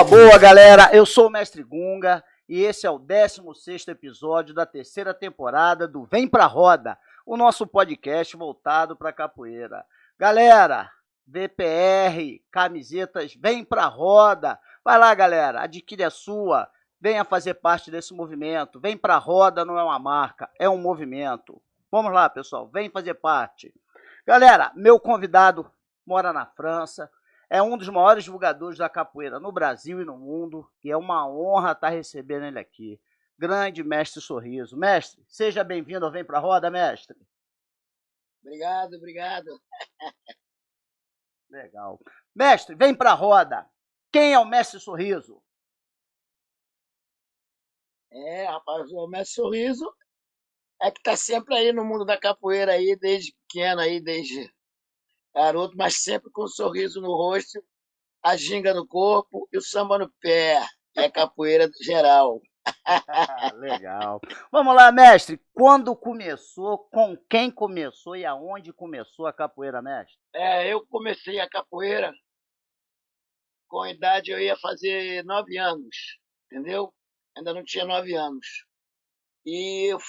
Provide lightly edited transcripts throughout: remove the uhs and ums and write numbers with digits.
Boa, galera! Eu sou o Mestre Gunga e esse é o 16º episódio da terceira temporada do Vem Pra Roda, o nosso podcast voltado para capoeira. Galera, VPR, camisetas, Vem Pra Roda! Vai lá, galera, adquire a sua, venha fazer parte desse movimento. Vem Pra Roda não é uma marca, é um movimento. Vamos lá, pessoal, vem fazer parte. Galera, meu convidado mora na França, é um dos maiores divulgadores da capoeira no Brasil e no mundo, e é uma honra estar recebendo ele aqui. Grande Mestre Sorriso. Mestre, seja bem-vindo ao Vem Pra Roda, mestre. Obrigado. Legal. Mestre, vem pra roda. Quem é o Mestre Sorriso? Rapaz, o Mestre Sorriso é que tá sempre aí no mundo da capoeira aí, desde pequeno aí, desde garoto, mas sempre com um sorriso no rosto, a ginga no corpo e o samba no pé. E a capoeira geral. Legal. Vamos lá, mestre. Quando começou, com quem começou e aonde começou a capoeira, mestre? Eu comecei a capoeira com a idade, eu ia fazer 9 anos, entendeu? Ainda não tinha 9 anos. E eu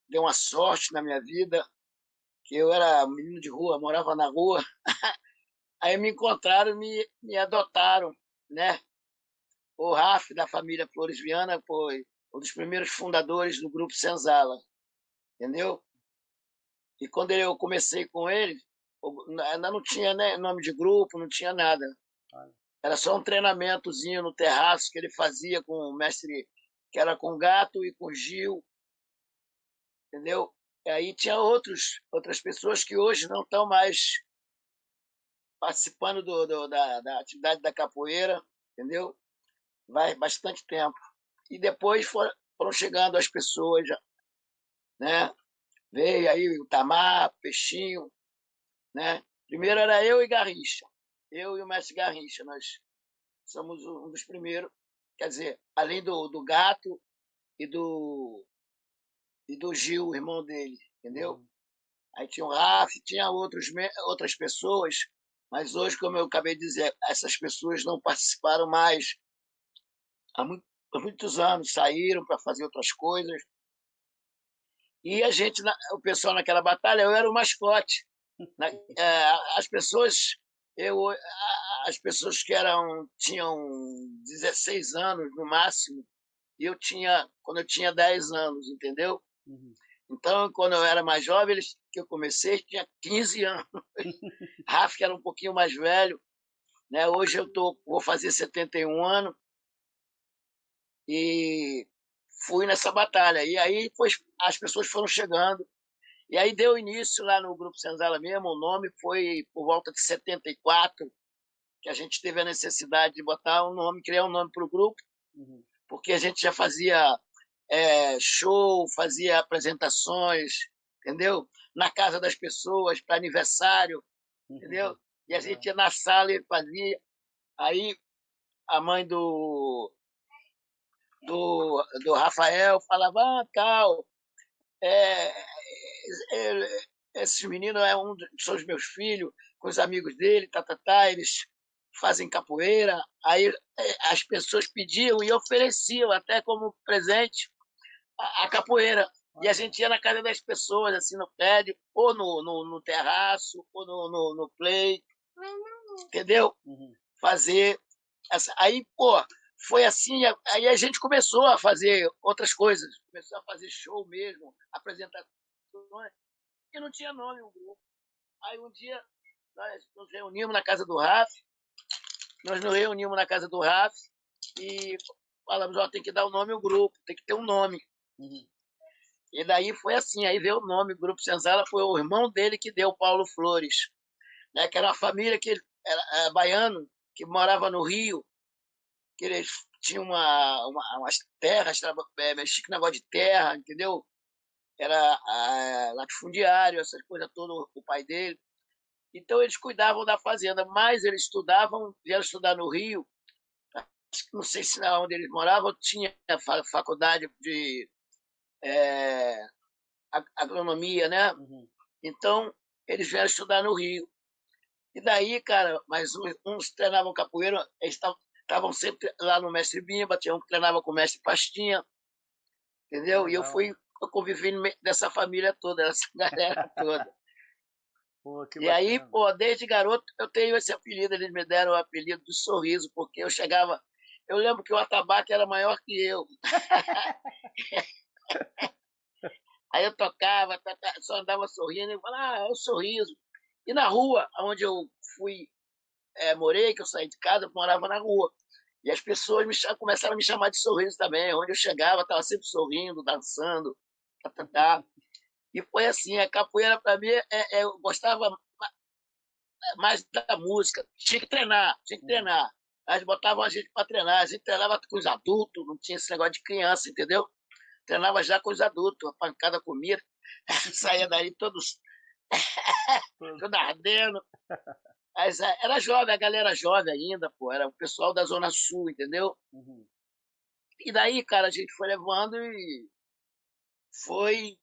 dei uma sorte na minha vida, que eu era menino de rua, morava na rua. Aí me encontraram, me adotaram, né? O Raf, da família Flores Viana, foi um dos primeiros fundadores do Grupo Senzala, entendeu? E quando eu comecei com ele, ainda não tinha, né, nome de grupo, não tinha nada. Era só um treinamentozinho no terraço que ele fazia com o mestre, que era com o Gato e com o Gil, entendeu? E aí tinha outras pessoas que hoje não estão mais participando da atividade da capoeira, entendeu? Vai bastante tempo. E depois foram chegando as pessoas, né? Veio aí o Tamar, Peixinho, né? Primeiro era eu e Garrincha, eu e o mestre Garrincha, nós somos um dos primeiros, quer dizer, além do Gato e do Gil, o irmão dele, entendeu? Aí tinha o Raf, tinha outras pessoas, mas hoje, como eu acabei de dizer, essas pessoas não participaram mais há muitos anos, saíram para fazer outras coisas. E o pessoal naquela batalha, eu era o mascote. As pessoas, as pessoas que tinham 16 anos no máximo, e quando eu tinha 10 anos, entendeu? Uhum. Então, quando eu era mais jovem, que eu comecei, tinha 15 anos. Rafa, que era um pouquinho mais velho, né? Hoje vou fazer 71 anos e fui nessa batalha. E aí as pessoas foram chegando. E aí deu início lá no Grupo Senzala mesmo, o nome foi por volta de 74, que a gente teve a necessidade de botar um nome, criar um nome para o grupo, porque a gente já fazia show, fazia apresentações, entendeu? Na casa das pessoas, para aniversário, entendeu? E a gente ia na sala e fazia. Aí a mãe do Rafael falava, tal, esses meninos são os meus filhos, com os amigos dele, eles fazem capoeira. Aí as pessoas pediam e ofereciam até como presente a capoeira. E a gente ia na casa das pessoas, assim, no prédio, ou no terraço, ou no play, entendeu? Fazer. Aí, pô, foi assim, aí a gente começou a fazer outras coisas, começou a fazer show mesmo, apresentações, e não tinha nome o grupo. Aí um dia nós nos reunimos na casa do Raf, e falamos, tem que dar o nome ao grupo, tem que ter um nome. E daí foi assim, aí veio o nome, o Grupo Senzala, foi o irmão dele que deu, Paulo Flores, né, que era uma família que era baiano, que morava no Rio, que eles tinham umas terras, mexiam com negócio de terra, entendeu? Era latifundiário, essas coisas todas, o pai dele. Então eles cuidavam da fazenda, mas eles vieram estudar no Rio, não sei se onde eles moravam tinha faculdade de agronomia, né? Então eles vieram estudar no Rio. E daí, cara, mas uns treinavam capoeira, eles estavam sempre lá no Mestre Bimba, tinha um que treinava com o Mestre Pastinha, Que entendeu? E legal. eu convivi no meio dessa família toda, dessa galera toda. Pô, que E aí, bacana. pô, desde garoto eu tenho esse apelido, eles me deram o apelido de Sorriso, porque eu chegava. Eu lembro que o atabaque era maior que eu. Aí eu tocava, só andava sorrindo e falava, é o sorriso. E na rua, onde eu fui, morei, que eu saí de casa, eu morava na rua. E as pessoas começaram a me chamar de sorriso também. Onde eu chegava, estava sempre sorrindo, dançando. Tá, tá, tá. E foi assim, a capoeira para mim, eu gostava mais da música. Tinha que treinar, tinha que Uhum. treinar. Eles botavam a gente para treinar, a gente treinava com os adultos, não tinha esse negócio de criança, entendeu? Treinava já com os adultos, a pancada comia, saía daí todos, Pô, todo ardendo. Mas era jovem, a galera jovem ainda, pô, era o pessoal da Zona Sul, entendeu? uhum. E daí, cara, a gente foi levando e foi,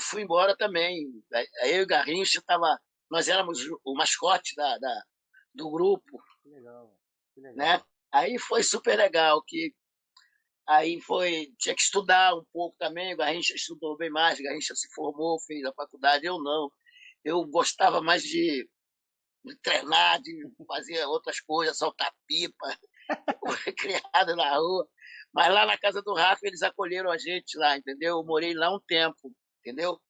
fui embora também. Aí eu e o Garrincha tava, nós éramos o mascote do grupo, Que legal, que né? legal. Aí foi super legal, que aí tinha que estudar um pouco também, o Garrincha estudou bem mais, o Garrincha se formou, fez a faculdade, eu não. Eu gostava mais de treinar, de fazer outras coisas, soltar pipa, foi criado na rua. Mas lá na casa do Rafa, eles acolheram a gente lá, entendeu? Eu morei lá um tempo, entendeu?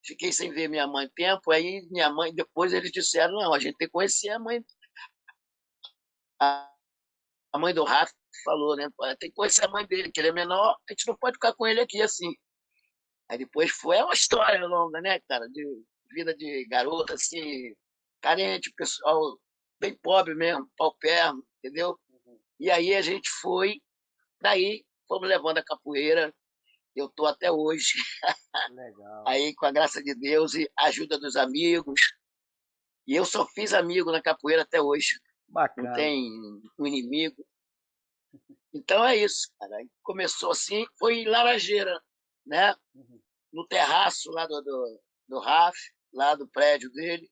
Fiquei sem ver minha mãe tempo, aí minha mãe, depois eles disseram, não, a gente tem que conhecer a mãe do Rafa falou, né? Tem que conhecer a mãe dele, que ele é menor, a gente não pode ficar com ele aqui assim. Aí depois foi uma história longa, né, cara, de vida de garota, assim, carente, pessoal bem pobre mesmo, paupérrimo, entendeu? Uhum. E aí a gente foi, daí fomos levando a capoeira, eu tô até hoje, Legal. aí com a graça de Deus e a ajuda dos amigos, e eu só fiz amigo na capoeira até hoje, não Bacana. tem um inimigo. Então é isso, cara. Aí começou assim, foi em Laranjeira, né? Uhum. No terraço lá do Raf, lá do prédio dele,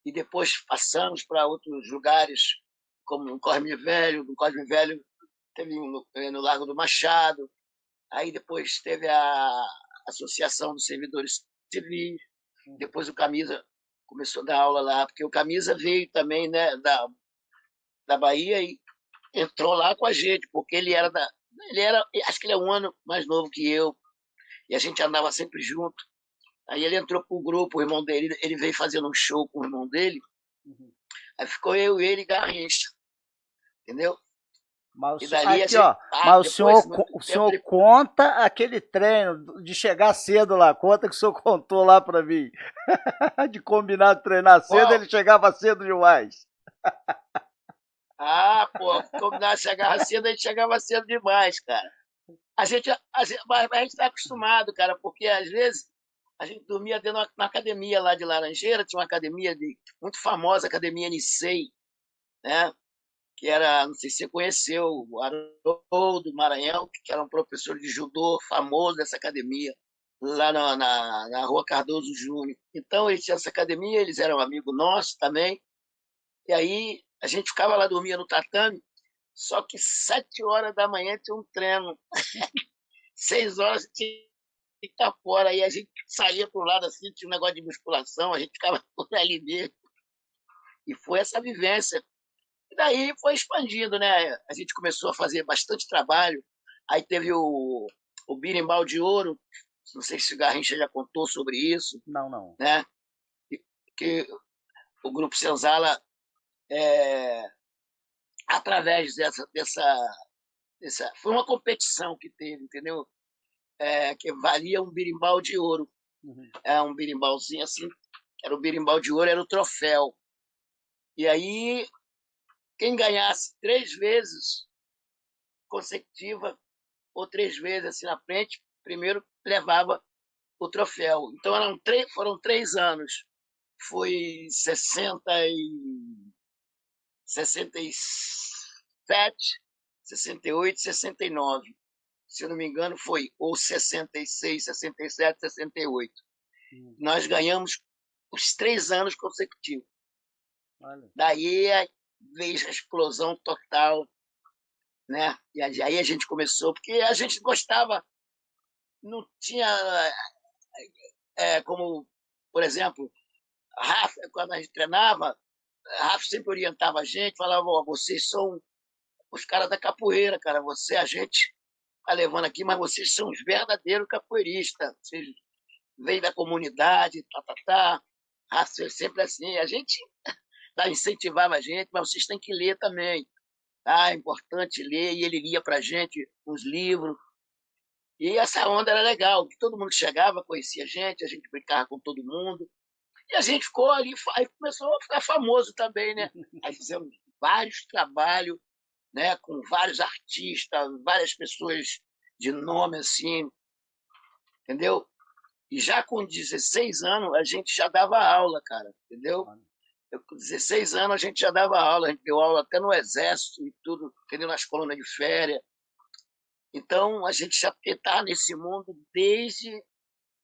e depois passamos para outros lugares, como no Cosme Velho teve no Largo do Machado, aí depois teve a Associação dos Servidores Civis, Uhum. depois o Camisa começou a dar aula lá, porque o Camisa veio também, né, da Bahia e entrou lá com a gente, porque ele era, acho que ele é um ano mais novo que eu, e a gente andava sempre junto. Aí ele entrou pro grupo, o irmão dele, ele veio fazendo um show com o irmão dele, Uhum. aí ficou eu, ele e Garrincha, entendeu? E dali a Aqui, gente, ó, mas depois, no o tempo, senhor conta aquele treino de chegar cedo lá, conta que o senhor contou lá pra mim. De combinar de treinar cedo, qual? ele chegava cedo demais. Pô, combinar chegava cedo, a gente chegava cedo demais, cara. Mas a gente tá acostumado, cara, porque às vezes a gente dormia dentro na academia lá de Laranjeira, tinha uma academia muito famosa, a Academia Nicei, né? Que era, não sei se você conheceu, o Haroldo Maranhão, que era um professor de judô famoso dessa academia, lá na Rua Cardoso Júnior. Então, eles tinham essa academia, eles eram amigos nossos também, e aí a gente ficava lá, dormia no tatame, só que 7 horas da manhã tinha um treino, 6 horas tinha que estar fora, aí a gente saía para o lado assim, tinha um negócio de musculação, a gente ficava por ali mesmo, e foi essa vivência. E daí foi expandindo, né? A gente começou a fazer bastante trabalho. Aí teve o Birimbau de Ouro, não sei se o Garrincha já contou sobre isso, Não, não. né? Que o Grupo Senzala, é, através dessa. Foi uma competição que teve, entendeu? Que valia um birimbau de ouro. Uhum. É um birimbauzinho assim, era o birimbau de ouro, era o troféu. E aí, quem ganhasse 3 vezes consecutiva ou 3 vezes assim na frente, primeiro levava o troféu. Então foram 3 anos. Foi 67, 68, 69. Se eu não me engano, foi ou 66, 67, 68. Uhum. Nós ganhamos os 3 anos consecutivos. Olha. Daí veio a explosão total, né? E aí a gente começou, porque a gente gostava, não tinha como, por exemplo, Rafa, quando a gente treinava, Rafa sempre orientava a gente, falava, ó, vocês são os caras da capoeira, cara, a gente tá levando aqui, mas vocês são os verdadeiros capoeiristas, vocês vêm da comunidade, tá. Rafa é sempre assim, a gente incentivava a gente, mas vocês têm que ler também, tá? É importante ler, e ele lia pra gente os livros, e essa onda era legal, que todo mundo chegava, conhecia a gente brincava com todo mundo, e a gente ficou ali, aí começou a ficar famoso também, né? Aí fizemos vários trabalhos, né, com vários artistas, várias pessoas de nome assim, entendeu? E já com 16 anos a gente já dava aula, cara, entendeu? Com 16 anos a gente já dava aula, a gente deu aula até no exército e tudo, entendeu? Nas colônias de férias. Então a gente já está nesse mundo desde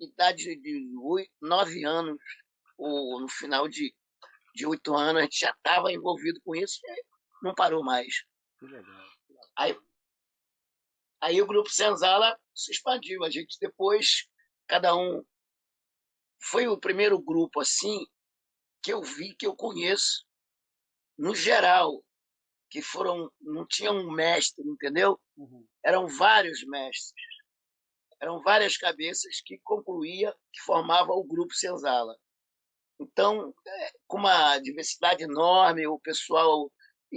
idade de 9 anos, ou no final de 8 anos, a gente já estava envolvido com isso e não parou mais. Que legal. Aí, aí o grupo Senzala se expandiu. A gente depois, cada um. Foi o primeiro grupo assim que eu vi, que eu conheço, no geral, que foram. Não tinha um mestre, entendeu? Uhum. Eram vários mestres. Eram várias cabeças que concluía, que formava o grupo Senzala. Então, com uma diversidade enorme, o pessoal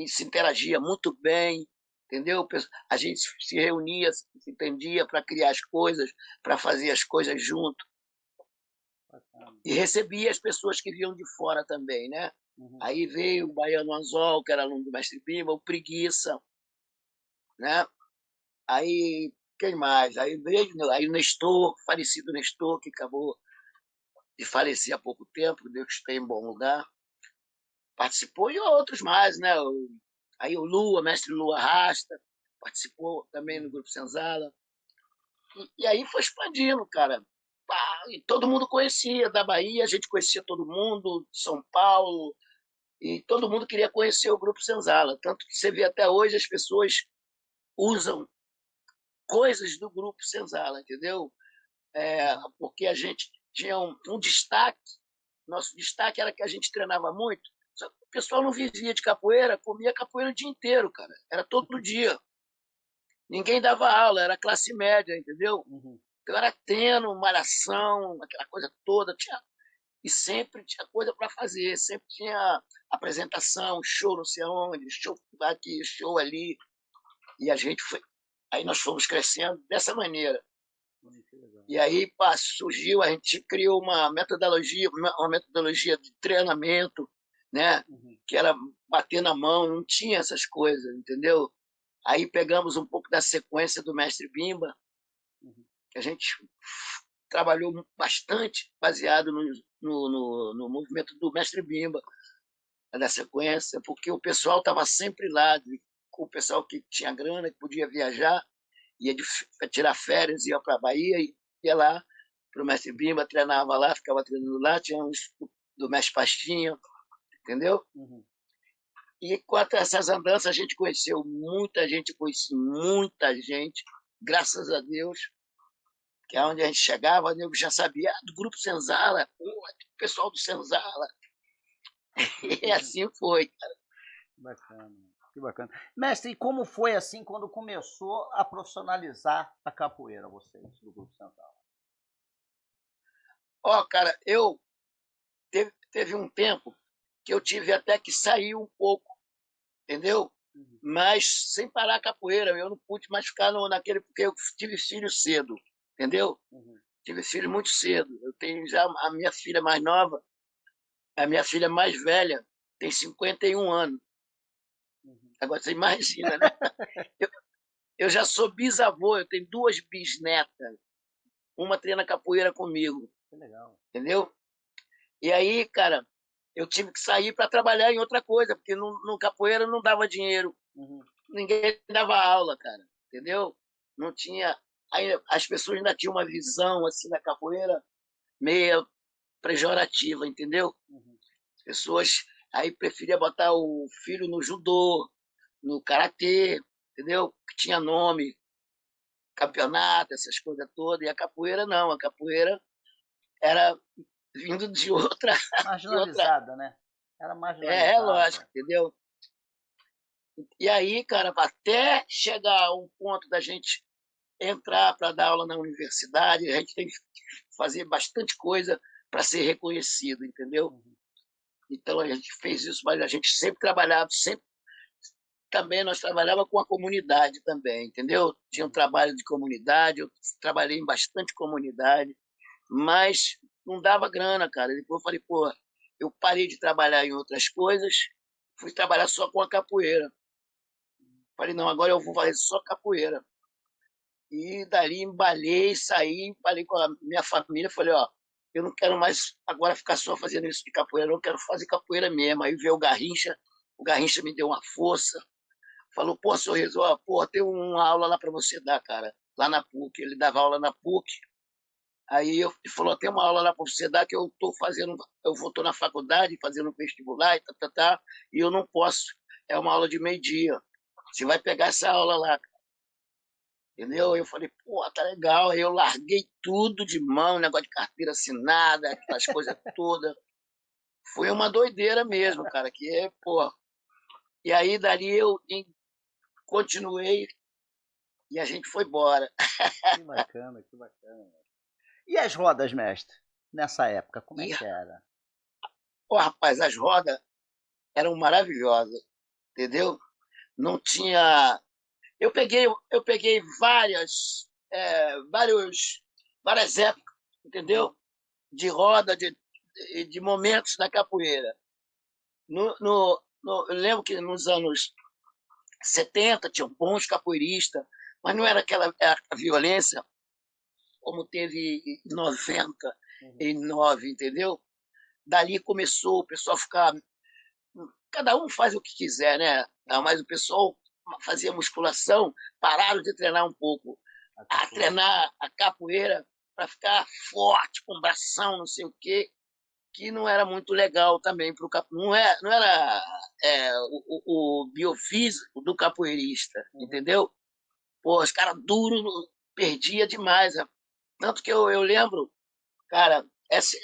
se interagia muito bem, entendeu? A gente se reunia, se entendia para criar as coisas, para fazer as coisas junto. Bacana. E recebia as pessoas que vinham de fora também, né? Uhum. Aí veio o Baiano Anzol, que era aluno do Mestre Bimba, o Preguiça, né? Aí, quem mais? Aí veio aí o Nestor, falecido Nestor, que acabou de falecer há pouco tempo, Deus esteja em bom lugar. Participou e outros mais, né? Aí o Lua, mestre Lua Rasta, participou também no Grupo Senzala. E aí foi expandindo, cara. Pá, e todo mundo conhecia da Bahia, a gente conhecia todo mundo, de São Paulo, e todo mundo queria conhecer o Grupo Senzala. Tanto que você vê até hoje as pessoas usam coisas do Grupo Senzala, entendeu? Porque a gente tinha um destaque, nosso destaque era que a gente treinava muito, só que o pessoal não vivia de capoeira, comia capoeira o dia inteiro, cara. Era todo dia. Ninguém dava aula, era classe média, entendeu? Uhum. Então era treino, malhação, aquela coisa toda. E sempre tinha coisa para fazer, sempre tinha apresentação, show não sei aonde, show aqui, show ali. E a gente foi. Aí nós fomos crescendo dessa maneira. E aí surgiu, a gente criou uma metodologia de treinamento, né? Uhum. Que era bater na mão, não tinha essas coisas, entendeu? Aí pegamos um pouco da sequência do Mestre Bimba, Uhum. que a gente trabalhou bastante baseado no movimento do Mestre Bimba, da sequência, porque o pessoal estava sempre lá, o pessoal que tinha grana, que podia viajar, ia tirar férias, ia para a Bahia, ia lá para o Mestre Bimba, treinava lá, ficava treinando lá, tinha uns do Mestre Pastinha, entendeu? Uhum. E com essas andanças a gente conheceu muita gente, conheci muita gente, graças a Deus, que é onde a gente chegava, o nego já sabia, do Grupo Senzala, o pessoal do Senzala. E assim foi. Bacana. Que bacana. Mestre, e como foi assim quando começou a profissionalizar a capoeira, vocês, do Grupo Central? Ó, cara, teve um tempo que eu tive até que sair um pouco, entendeu? Uhum. Mas sem parar a capoeira, eu não pude mais ficar naquele, porque eu tive filho cedo, entendeu? Uhum. Tive filho muito cedo. Eu tenho já a minha filha mais nova, a minha filha mais velha, tem 51 anos. Uhum. Agora você imagina, né? Eu, eu já sou bisavô, eu tenho 2 bisnetas. Uma treina capoeira comigo, Que legal. entendeu? E aí, cara, eu tive que sair para trabalhar em outra coisa, porque no capoeira não dava dinheiro. Uhum. Ninguém dava aula, cara, entendeu? Não tinha. Aí as pessoas ainda tinham uma visão assim da capoeira meio pejorativa, entendeu? Uhum. As pessoas aí preferiam botar o filho no judô, no karatê, entendeu? Que tinha nome, campeonato, essas coisas todas. E a capoeira não, a capoeira era vindo de outra, de outra. Marginalizada, né? Era É lógico, marginalizada. entendeu? E aí, cara, até chegar a um ponto da gente entrar para dar aula na universidade, a gente tem que fazer bastante coisa para ser reconhecido, entendeu? Uhum. Então a gente fez isso, mas a gente sempre trabalhava, sempre também nós trabalhava com a comunidade também, entendeu? Tinha um Uhum. trabalho de comunidade, eu trabalhei em bastante comunidade, mas não dava grana, cara. Depois eu falei, pô, eu parei de trabalhar em outras coisas, fui trabalhar só com a capoeira. Falei, não, agora eu vou fazer só capoeira. E dali embalei, saí, falei com a minha família, falei, ó, eu não quero mais agora ficar só fazendo isso de capoeira, eu quero fazer capoeira mesmo. Aí veio o Garrincha me deu uma força, falou, pô, Sorriso, ó, pô, tem uma aula lá para você dar, cara, lá na PUC. Ele dava aula na PUC. Aí ele falou, tem uma aula lá para você dar que eu tô fazendo, eu vou tô na faculdade fazendo um vestibular e e eu não posso. É uma aula de meio-dia. Você vai pegar essa aula lá, entendeu? Aí eu falei, pô, tá legal. Aí eu larguei tudo de mão, negócio de carteira assinada, aquelas coisas todas. Foi uma doideira mesmo, cara, que é, pô. E aí dali eu continuei e a gente foi embora. Que bacana, que bacana. E as rodas, mestre? Nessa época, como é E, que era? pô, rapaz, as rodas eram maravilhosas, entendeu? Não tinha. Eu peguei várias épocas, Uhum. entendeu? De roda, de momentos da capoeira. Eu lembro que nos anos 70 tinham bons capoeiristas, mas não era aquela a violência como teve em Uhum. 99, entendeu? Dali começou o pessoal a ficar. Cada um faz o que quiser, né? Uhum. Mas o pessoal fazia musculação, pararam de treinar um pouco. A A capoeira. treinar a capoeira para ficar forte, com bração, não sei o quê, que não era muito legal também para o capoeirista. Não era o biofísico do capoeirista, Uhum. entendeu? Pô, os caras duros, perdia demais. Tanto que eu lembro, cara, essa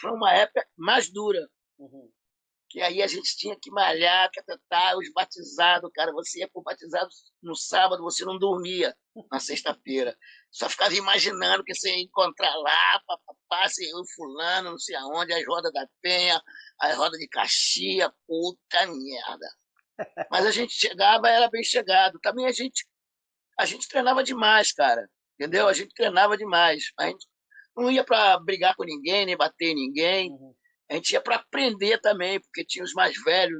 foi uma época mais dura, Uhum. que aí a gente tinha que malhar, os batizados, cara, você ia pro batizado no sábado, você não dormia na sexta-feira. Só ficava imaginando que você ia encontrar lá, papapá, se o fulano, não sei aonde, as rodas da Penha, as rodas de Caxias, puta merda. Mas a gente chegava, era bem chegado. Também a gente treinava demais, cara. Entendeu? A Uhum. gente treinava demais. A gente não ia para brigar com ninguém, nem bater em ninguém. Uhum. A gente ia para aprender também, porque tinha os mais velhos,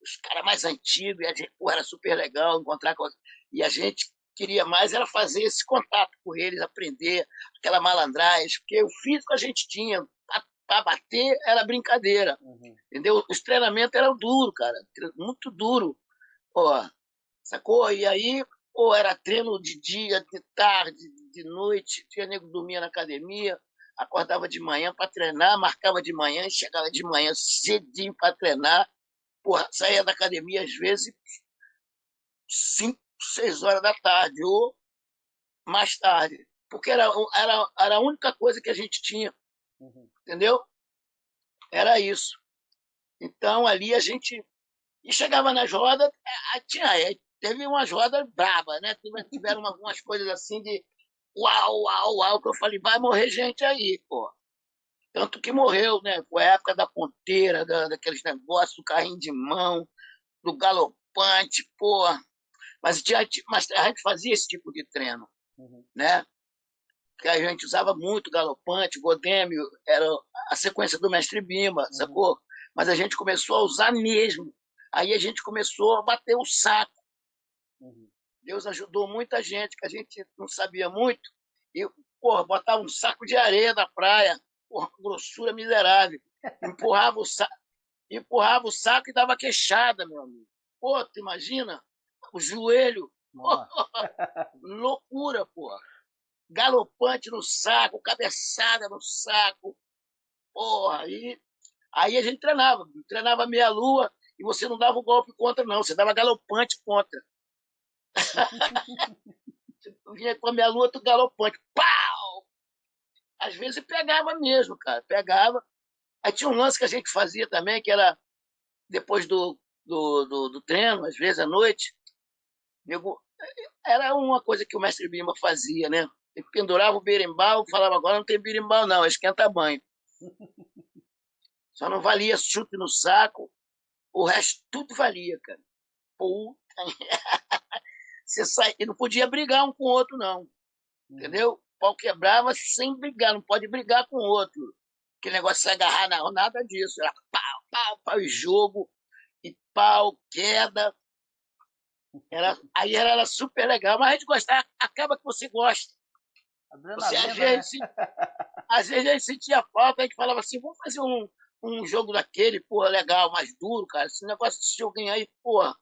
os caras mais antigos, e a gente, pô, era super legal encontrar com. E a gente queria mais era fazer esse contato com eles, aprender aquela malandragem, porque o físico a gente tinha, para bater era brincadeira, Uhum. entendeu? Os treinamentos eram duros, cara, muito duro, pô, sacou? E aí, pô, era treino de dia, de tarde, de noite, tinha nego que dormia na academia, acordava de manhã para treinar, marcava de manhã e chegava de manhã cedinho para treinar. Porra, saía da academia às vezes 5, 6 horas da tarde ou mais tarde, porque era a única coisa que a gente tinha, Uhum. entendeu? Era isso. Então ali a gente. E chegava nas rodas, teve umas rodas brabas, né? Tiveram algumas coisas assim de uau, uau, uau, que eu falei, vai morrer gente aí, pô. Tanto que morreu, né? Foi a época da ponteira, daqueles negócios, do carrinho de mão, do galopante, pô. Mas a gente fazia esse tipo de treino, Uhum. né? Que a gente usava muito galopante, Godêmio, era a sequência do mestre Bimba, Uhum. sacou? Mas a gente começou a usar mesmo. Aí a gente começou a bater o saco. Uhum. Deus ajudou muita gente, que a gente não sabia muito, e, porra, botava um saco de areia na praia, porra, grossura miserável. Empurrava o saco e dava queixada, meu amigo. Pô, tu imagina? O joelho, Nossa. loucura, porra. Galopante no saco, cabeçada no saco. Porra, aí a gente treinava meia-lua e você não dava o golpe contra, não, você dava galopante contra. Você vinha com a meia-lua, tu galopante, pau! Às vezes pegava mesmo, cara, pegava. Aí tinha um lance que a gente fazia também, que era depois do treino, às vezes à noite, nego, era uma coisa que o mestre Bimba fazia, né? Ele pendurava o berimbau, falava, agora não tem berimbau não, é esquenta banho. Só não valia chute no saco, o resto tudo valia, cara. Puta, você sai, e não podia brigar um com o outro, não. Entendeu? O pau quebrava sem brigar, não pode brigar com o outro. Aquele negócio de se agarrar, não, nada disso. Era pau, pau, pau e jogo, e pau, queda. Era super legal, mas a gente gostava, acaba que você gosta. Você, às vezes a gente sentia falta, a gente falava assim, vamos fazer um jogo daquele, porra, legal, mais duro, cara. Esse negócio desse joguinho aí, porra.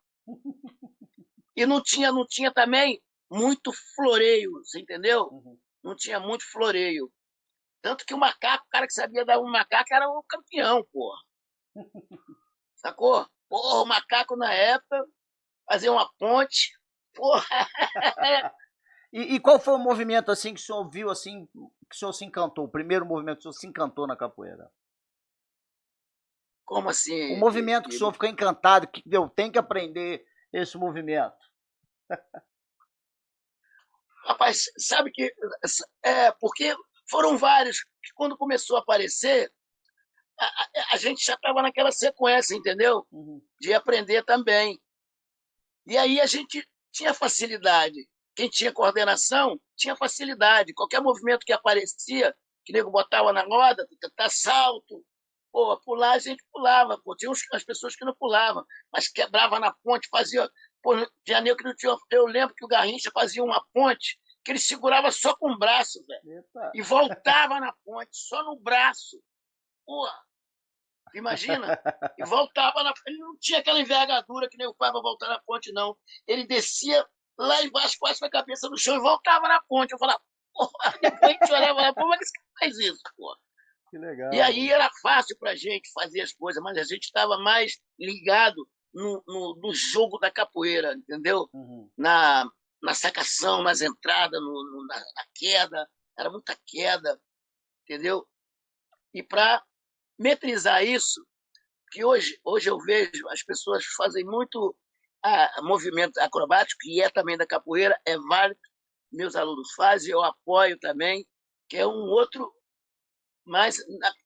E não tinha também muito floreio, você entendeu? Não tinha muito floreio. Tanto que o macaco, o cara que sabia dar um macaco era o campeão, porra. Sacou? Porra, o macaco na época fazia uma ponte, porra. E qual foi o movimento assim que o senhor viu assim, que o senhor se encantou? O primeiro movimento que o senhor se encantou na capoeira? Como assim? O movimento que o senhor ficou encantado, que eu tenho que aprender esse movimento. Rapaz, sabe que porque foram vários que quando começou a aparecer, a gente já estava naquela sequência, entendeu? De aprender também. E aí a gente tinha facilidade. Quem tinha coordenação tinha facilidade. Qualquer movimento que aparecia, que o nego botava na roda, salto, pô, pular, a gente pulava. Pô. Tinha as pessoas que não pulavam, mas quebrava na ponte, fazia. Pô, tinha nego que não tinha. Eu lembro que o Garrincha fazia uma ponte que ele segurava só com o braço, velho. E voltava na ponte, só no braço. Porra, imagina? E voltava na ponte. Ele não tinha aquela envergadura que nem o pai para voltar na ponte, não. Ele descia lá embaixo, quase com a cabeça no chão e voltava na ponte. Eu falava, porra, depois a gente olhava, como é que esse cara faz isso, porra? Que legal. E aí era fácil pra gente fazer as coisas, mas a gente estava mais ligado no jogo da capoeira, entendeu? Na sacação, nas entradas, na queda. Era muita queda, entendeu? E para metrizar isso, que hoje eu vejo as pessoas fazem muito movimento acrobático, que é também da capoeira, é válido, meus alunos fazem, eu apoio também, que é um outro, mas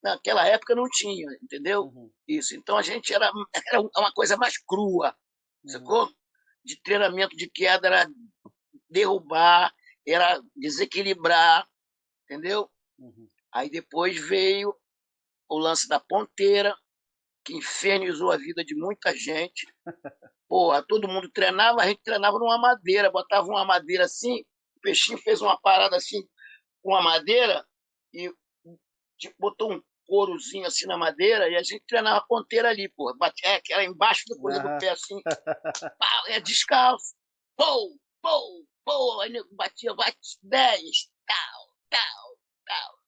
naquela época não tinha, entendeu? Isso. Então a gente era uma coisa mais crua, sacou? De treinamento de queda era derrubar, era desequilibrar, entendeu? Aí depois veio o lance da ponteira, que infernizou a vida de muita gente. Porra, todo mundo treinava, a gente treinava numa madeira, botava uma madeira assim, o peixinho fez uma parada assim com a madeira e tipo, botou um courozinho assim na madeira e a gente treinava a ponteira ali, porra. Que era embaixo da coisa do pé assim, pau, descalço, pou, pou, pou, aí batia, bate 10, tal, tal, tal.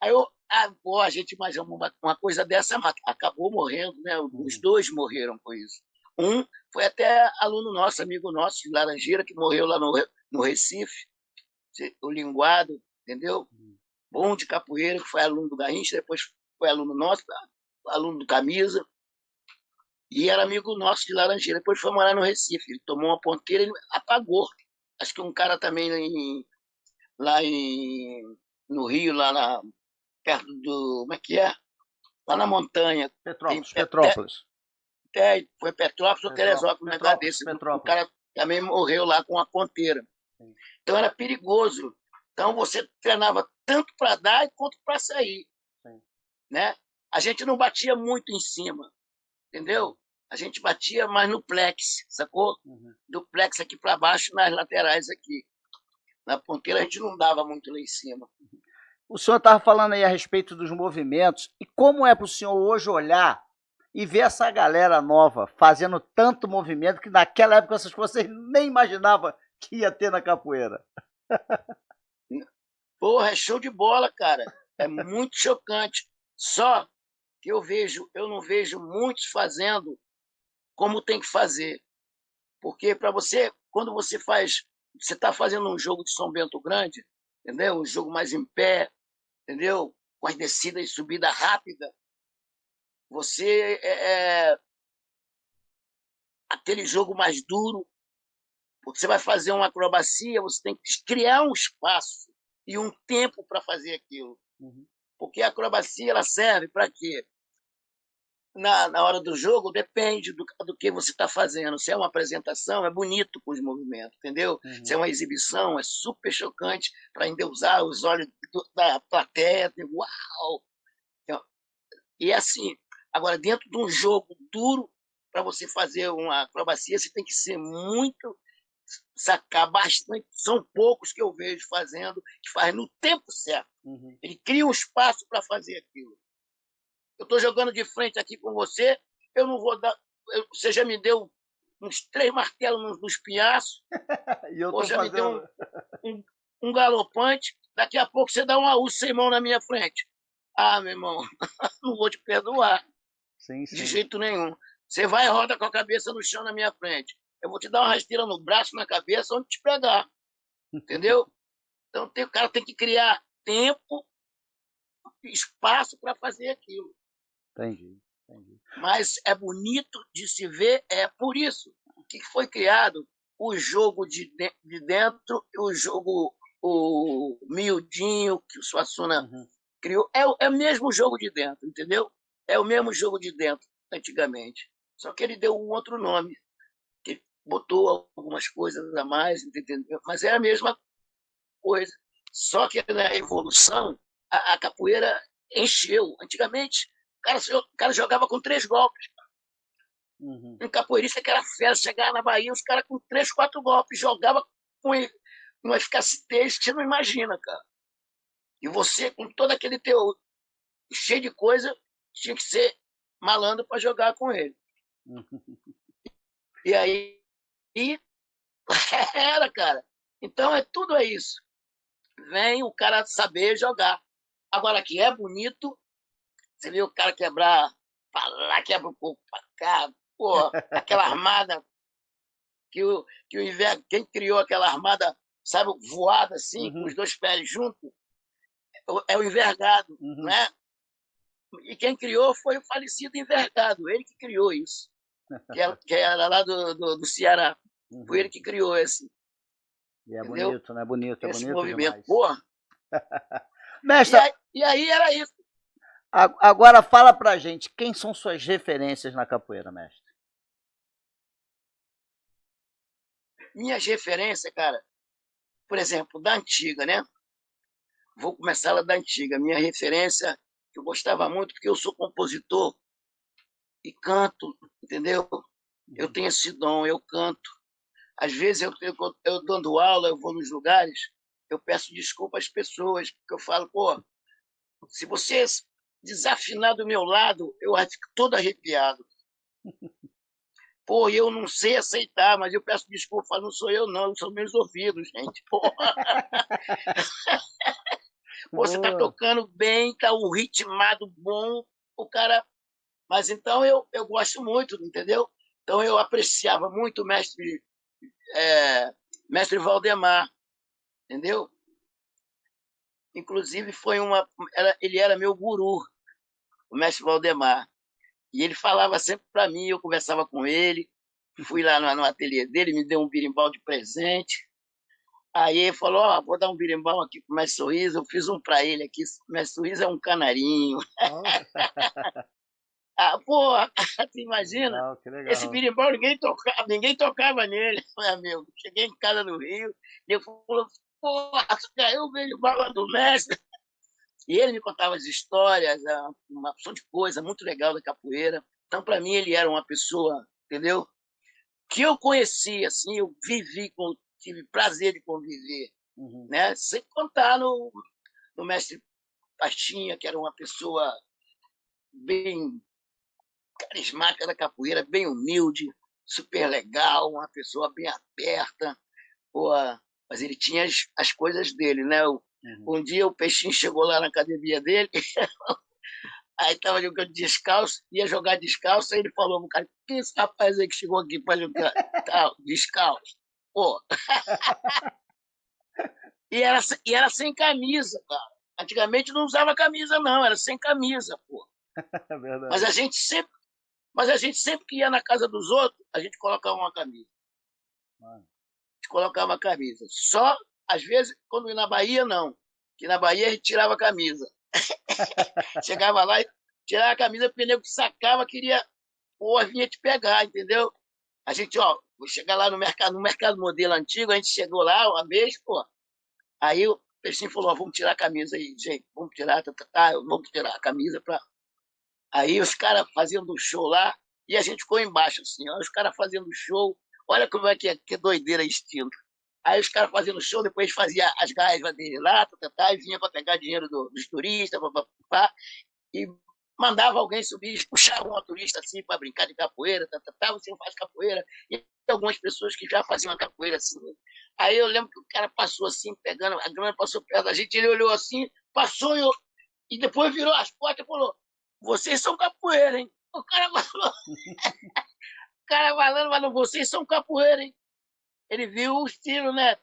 Aí a gente imagina uma coisa dessa, acabou morrendo, né? Os dois morreram com isso. Um foi até aluno nosso, amigo nosso, de Laranjeira, que morreu lá no Recife, o Linguado, entendeu? Bom de capoeira, que foi aluno do Garrincha, depois foi aluno nosso, aluno do Camisa, e era amigo nosso de Laranjeira, depois foi morar no Recife. Ele tomou uma ponteira e apagou. Acho que um cara também no Rio, perto do. Como é que é? Lá na montanha. Petrópolis. Foi Petrópolis ou Teresópolis, um negócio desse. O cara também morreu lá com a ponteira. Então era perigoso. Então você treinava tanto para dar quanto para sair. Né? A gente não batia muito em cima, entendeu? A gente batia mais no plex, sacou? Do plex aqui para baixo, nas laterais aqui. Na ponteira a gente não dava muito lá em cima. O senhor estava falando aí a respeito dos movimentos, e como é para o senhor hoje olhar e ver essa galera nova fazendo tanto movimento que naquela época essas coisas você nem imaginava que ia ter na capoeira? Porra, é show de bola, cara. É muito chocante. Só que eu não vejo muitos fazendo como tem que fazer. Porque para você, quando você está fazendo um jogo de São Bento Grande, entendeu? Um jogo mais em pé, entendeu? Com as descidas e subida rápida, você aquele jogo mais duro, porque você vai fazer uma acrobacia, você tem que criar um espaço e um tempo para fazer aquilo. Uhum. Porque a acrobacia ela serve para quê? Na hora do jogo, depende do que você está fazendo. Se é uma apresentação, é bonito com os movimentos, entendeu? Se é Uhum. uma exibição, é super chocante para endeusar os olhos da plateia. Uau! E é assim. Agora, dentro de um jogo duro, para você fazer uma acrobacia, você tem que ser muito, sacar bastante. São poucos que eu vejo fazendo, que faz no tempo certo. Uhum. Ele cria um espaço para fazer aquilo. Eu estou jogando de frente aqui com você, eu não vou dar. Você já me deu uns 3 martelos nos pinhaços, E eu ou tô já me deu fazendo. um, um galopante, daqui a pouco você dá uma U sem mão na minha frente. Ah, meu irmão, não vou te perdoar, Sim, de sim. jeito nenhum. Você vai e roda com a cabeça no chão na minha frente. Eu vou te dar uma rasteira no braço, na cabeça, onde te pegar. Entendeu? Então o cara tem que criar tempo, espaço para fazer aquilo. Entendi, entendi. Mas é bonito de se ver, é por isso que foi criado o jogo de dentro e o jogo o miudinho que o Suassuna Uhum. criou. É o mesmo jogo de dentro, entendeu? É o mesmo jogo de dentro, antigamente. Só que ele deu um outro nome, que botou algumas coisas a mais, entendeu? Mas é a mesma coisa. Só que na evolução, a capoeira encheu. Antigamente, o cara jogava com 3 golpes. Uhum. Um capoeirista que era fera, chegava na Bahia, os caras com 3, 4 golpes, jogava com uma eficácia que você não imagina, cara. E você, com todo aquele teu cheio de coisa, tinha que ser malandro para jogar com ele. Uhum. E aí, e era, cara. Então tudo é isso. Vem o cara saber jogar. Agora, que é bonito, você vê o cara quebrar pra lá, quebra o corpo pra cá, pô, aquela armada que o inverno, quem criou aquela armada, sabe, voada assim, com os Uhum. 2 pés juntos, é o envergado, não Uhum. é? E quem criou foi o falecido envergado, ele que criou isso, que era lá do Ceará. Foi ele Uhum. que criou E é entendeu? bonito, né? É Esse bonito movimento. demais. Porra, e Mestre, aí, e aí era isso. agora fala pra gente, quem são suas referências na capoeira, mestre? Minhas referências, cara, por exemplo, da antiga, né? Vou começar lá da antiga. Minha referência, que eu gostava muito, porque eu sou compositor e canto, entendeu? Eu Uhum. tenho esse dom, eu canto. Às vezes eu dando aula, eu vou nos lugares, eu peço desculpa às pessoas, porque eu falo, pô, se você desafinar do meu lado, eu fico todo arrepiado. Pô, eu não sei aceitar, mas eu peço desculpa, falo, não sou eu não, são meus ouvidos, gente. Pô, você tá Boa. tocando bem, tá um ritmado bom, o cara. Mas então eu gosto muito, entendeu? Então eu apreciava muito o é, mestre Valdemar, entendeu? Inclusive ele era meu guru, o mestre Valdemar. E ele falava sempre para mim, eu conversava com ele, fui lá no ateliê dele, me deu um birimbau de presente. Aí ele falou, ó, vou dar um birimbau aqui pro mestre Sorriso, eu fiz um para ele aqui, o mestre Sorriso é um canarinho. Oh, Ah, porra, tu imagina? legal, que Esse legal. birimbau ninguém tocava nele, meu amigo. Cheguei em casa no Rio, e ele falou, porra, caiu o birimbau lá do mestre. E ele me contava as histórias, uma opção de coisa muito legal da capoeira. Então, para mim, ele era uma pessoa, entendeu? Que eu conheci, assim, eu tive prazer de conviver, Uhum. né? Sem contar no mestre Pastinha, que era uma pessoa bem carismática da capoeira, bem humilde, super legal, uma pessoa bem aberta, pô, mas ele tinha as coisas dele, né? Um dia o Peixinho chegou lá na academia dele, aí tava jogando descalço, ia jogar descalço, aí ele falou pro cara, que esse rapaz aí que chegou aqui pra jogar tal, descalço? Pô, e era sem camisa, cara. Antigamente não usava camisa, não, era sem camisa, pô. É Mas verdade. a gente sempre, mas a gente sempre que ia na casa dos outros, a gente colocava uma camisa. Mano. A gente colocava a camisa. Só, às vezes, quando ia na Bahia, não. Que na Bahia a gente tirava a camisa. Chegava lá e tirava a camisa, porque o nego que sacava, queria, pô, vinha te pegar, entendeu? A gente, ó, vou chegar lá no mercado modelo antigo, a gente chegou lá uma vez, pô. Aí o Peixinho falou, ó, vamos tirar a camisa aí, gente, vamos tirar, vamos tirar a camisa pra. Aí os caras fazendo show lá, e a gente ficou embaixo, assim, ó, os caras fazendo show, olha como é que doideira instinto. Aí os caras fazendo show, depois fazia as gaivas dele lá, e vinha para pegar dinheiro dos turistas, e mandava alguém subir, puxava um turista assim para brincar de capoeira, você não faz capoeira. E algumas pessoas que já faziam a capoeira assim. Aí eu lembro que o cara passou assim, pegando, a grana passou perto da gente, ele olhou assim, passou e depois virou as portas e falou: vocês são capoeira, hein? O cara falou, o cara falando, vocês são capoeira, hein? Ele viu o estilo, né?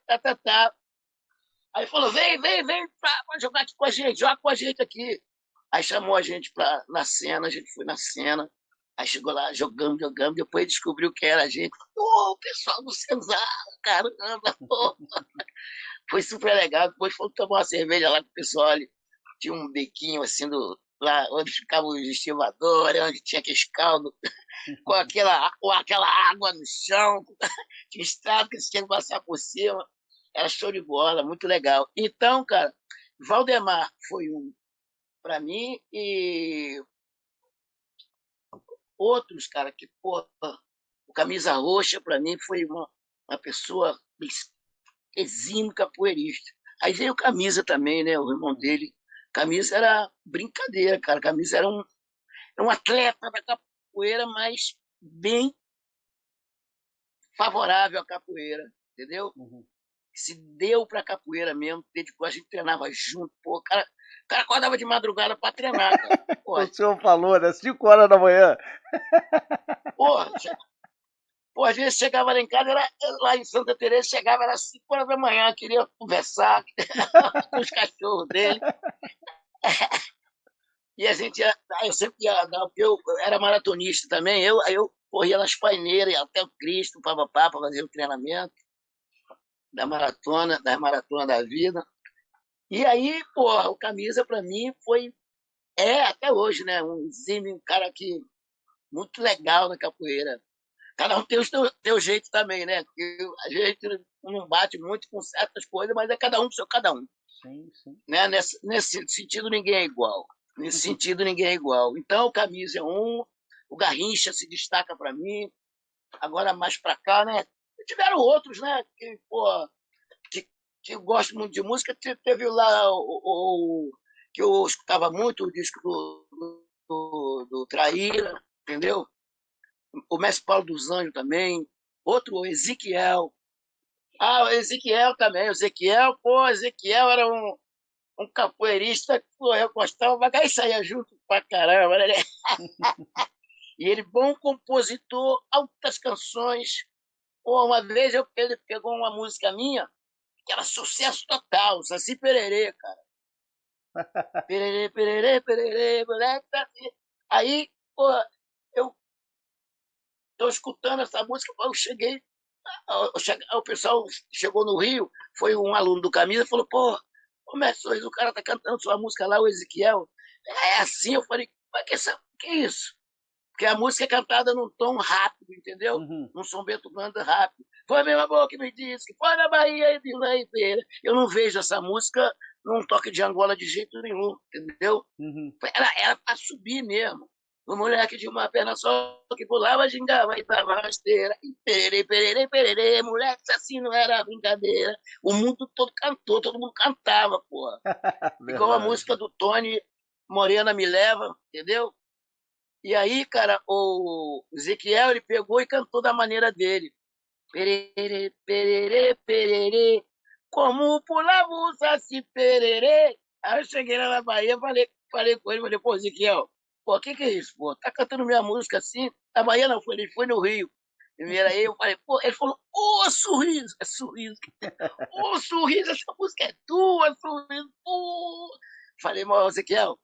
Aí falou: vem pra jogar aqui com a gente, joga com a gente aqui. Aí chamou a gente na cena, a gente foi na cena. Aí chegou lá, jogamos, depois descobriu que era a gente. Pô, o pessoal do Senzala, caramba, pô. Foi super legal. Depois fomos tomar uma cerveja lá com o pessoal ali. Tinha um bequinho assim lá onde ficavam os estivadores, onde tinha aquele caldo, com aquela água no chão, tinha estrada que você tinha que passar por cima. Era show de bola, muito legal. Então, cara, Valdemar foi um para mim e outros, cara, que, pô, o Camisa Roxa, para mim, foi uma pessoa exímio capoeirista. Aí veio o Camisa também, né? O irmão dele. Camisa era brincadeira, cara. Camisa era um atleta da capoeira, mas bem favorável à capoeira, entendeu? Uhum. Se deu pra capoeira mesmo, dedicou, a gente treinava junto, pô, o cara acordava de madrugada pra treinar, cara. Pô, O senhor falou, né? 5 horas da manhã. pô, pô, às vezes chegava lá em casa, lá em Santa Teresa, chegava, era 5 horas da manhã, queria conversar com os cachorros dele. E a gente eu sempre ia, porque eu era maratonista também, aí eu corria nas paineiras, até o Cristo, para fazer o treinamento das maratonas da vida. E aí, porra, o Camisa para mim até hoje, né, um cara que muito legal na capoeira. Cada um tem o teu jeito também, né? Porque a gente não bate muito com certas coisas, mas é cada um do seu cada um. Sim, sim. Né? Nesse sentido, ninguém é igual. Nesse sentido, ninguém é igual. Então, o Camisa é um, o Garrincha se destaca para mim, agora mais para cá, né? Tiveram outros, né? Que, pô, que eu gosto muito de música. Teve lá que eu escutava muito o disco do Traíra, entendeu? O Mestre Paulo dos Anjos também. Outro, o Ezequiel. Ah, o Ezequiel também. O Ezequiel, pô, Ezequiel era um capoeirista que pô, eu gostava, mas aí saía junto pra caramba, né? E ele, bom compositor, altas canções. Pô, uma vez ele pegou uma música minha, que era sucesso total, Saci Pererê, cara. Pererê, pererê, pererê, moleque. Aí, pô, eu tô escutando essa música, eu cheguei, o pessoal chegou no Rio, foi um aluno do Camisa e falou, pô, como é que o cara tá cantando sua música lá, o Ezequiel? É assim, eu falei, mas que é isso? Porque a música é cantada num tom rápido, entendeu? Uhum. Num som Bento Banda rápido. Foi a mesma boa que me disse que foi na Bahia e de lá e feira. Eu não vejo essa música num toque de Angola de jeito nenhum, entendeu? Uhum. Era para subir mesmo. O moleque de uma perna só que pulava, gingava e dava rasteira. E pererê, pererê, pererê, moleque, assim não era brincadeira. O mundo todo cantou, todo mundo cantava, porra. Igual a Verdade. música do Tony, Morena Me Leva, entendeu? E aí, cara, o Ezequiel, ele pegou e cantou da maneira dele. Pererê, pererê, pererê, como pulava o Saci Pererê. Aí eu cheguei lá na Bahia, falei com ele, falei, pô, Ezequiel, pô, que é isso, pô? Tá cantando minha música assim? Na Bahia não, ele foi no Rio. Primeiro aí eu falei, pô, ele falou, ô, Sorriso, é Sorriso. Ô, Sorriso, essa música é tua, Sorriso, pô. Falei, mas Ezequiel,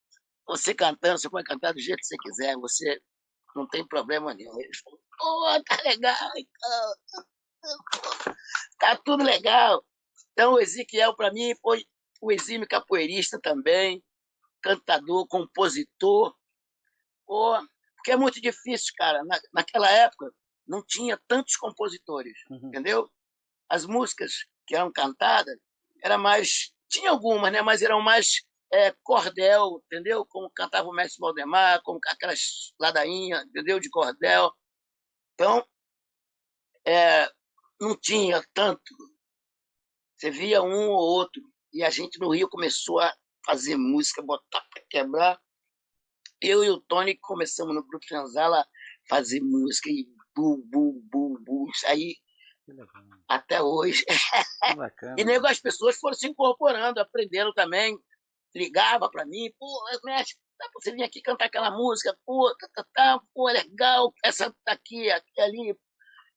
você cantando, você pode cantar do jeito que você quiser, você não tem problema nenhum. Ele falou, pô, tá legal, então, tá tudo legal. Então, o Ezequiel, para mim, foi o exímio capoeirista também, cantador, compositor. Pô, porque é muito difícil, cara. Naquela época, não tinha tantos compositores, entendeu? As músicas que eram cantadas, era mais. Tinha algumas, né? Mas eram mais cordel, entendeu? Como cantava o mestre Valdemar, como aquelas ladainhas, entendeu? De cordel. Então, é, não tinha tanto. Você via um ou outro. E a gente no Rio começou a fazer música, botar para quebrar. Eu e o Tony começamos no Grupo Transala a fazer música e bu, isso aí até hoje. Que bacana. E nego, as pessoas foram se incorporando, aprendendo também. Ligava para mim, pô, mestre, dá pra você vir aqui cantar aquela música, pô, pô, é legal, essa daqui, ali.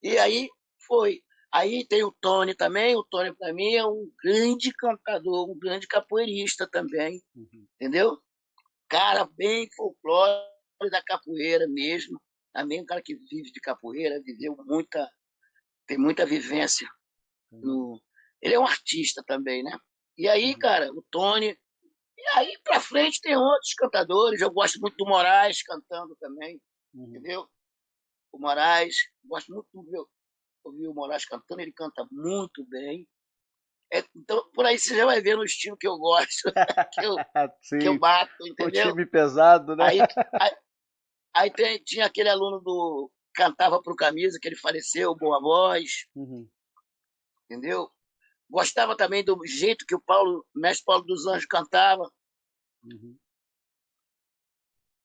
E aí foi. Aí tem o Tony também. O Tony, para mim, é um grande cantador, um grande capoeirista também, entendeu? Cara bem folclore da capoeira mesmo. Também um cara que vive de capoeira, viveu muita, tem muita vivência. Ele é um artista também, né? E aí, cara, o Tony. E aí pra frente tem outros cantadores. Eu gosto muito do Moraes cantando também, entendeu? O Moraes, gosto muito de ouvir o Moraes cantando, ele canta muito bem. Então, por aí você já vai ver no estilo que eu gosto, que eu Sim, bato, o entendeu? time pesado, né? Aí tinha aquele aluno do cantava pro Camisa, que ele faleceu, Boa Voz, entendeu? Gostava também do jeito que o mestre Paulo dos Anjos cantava.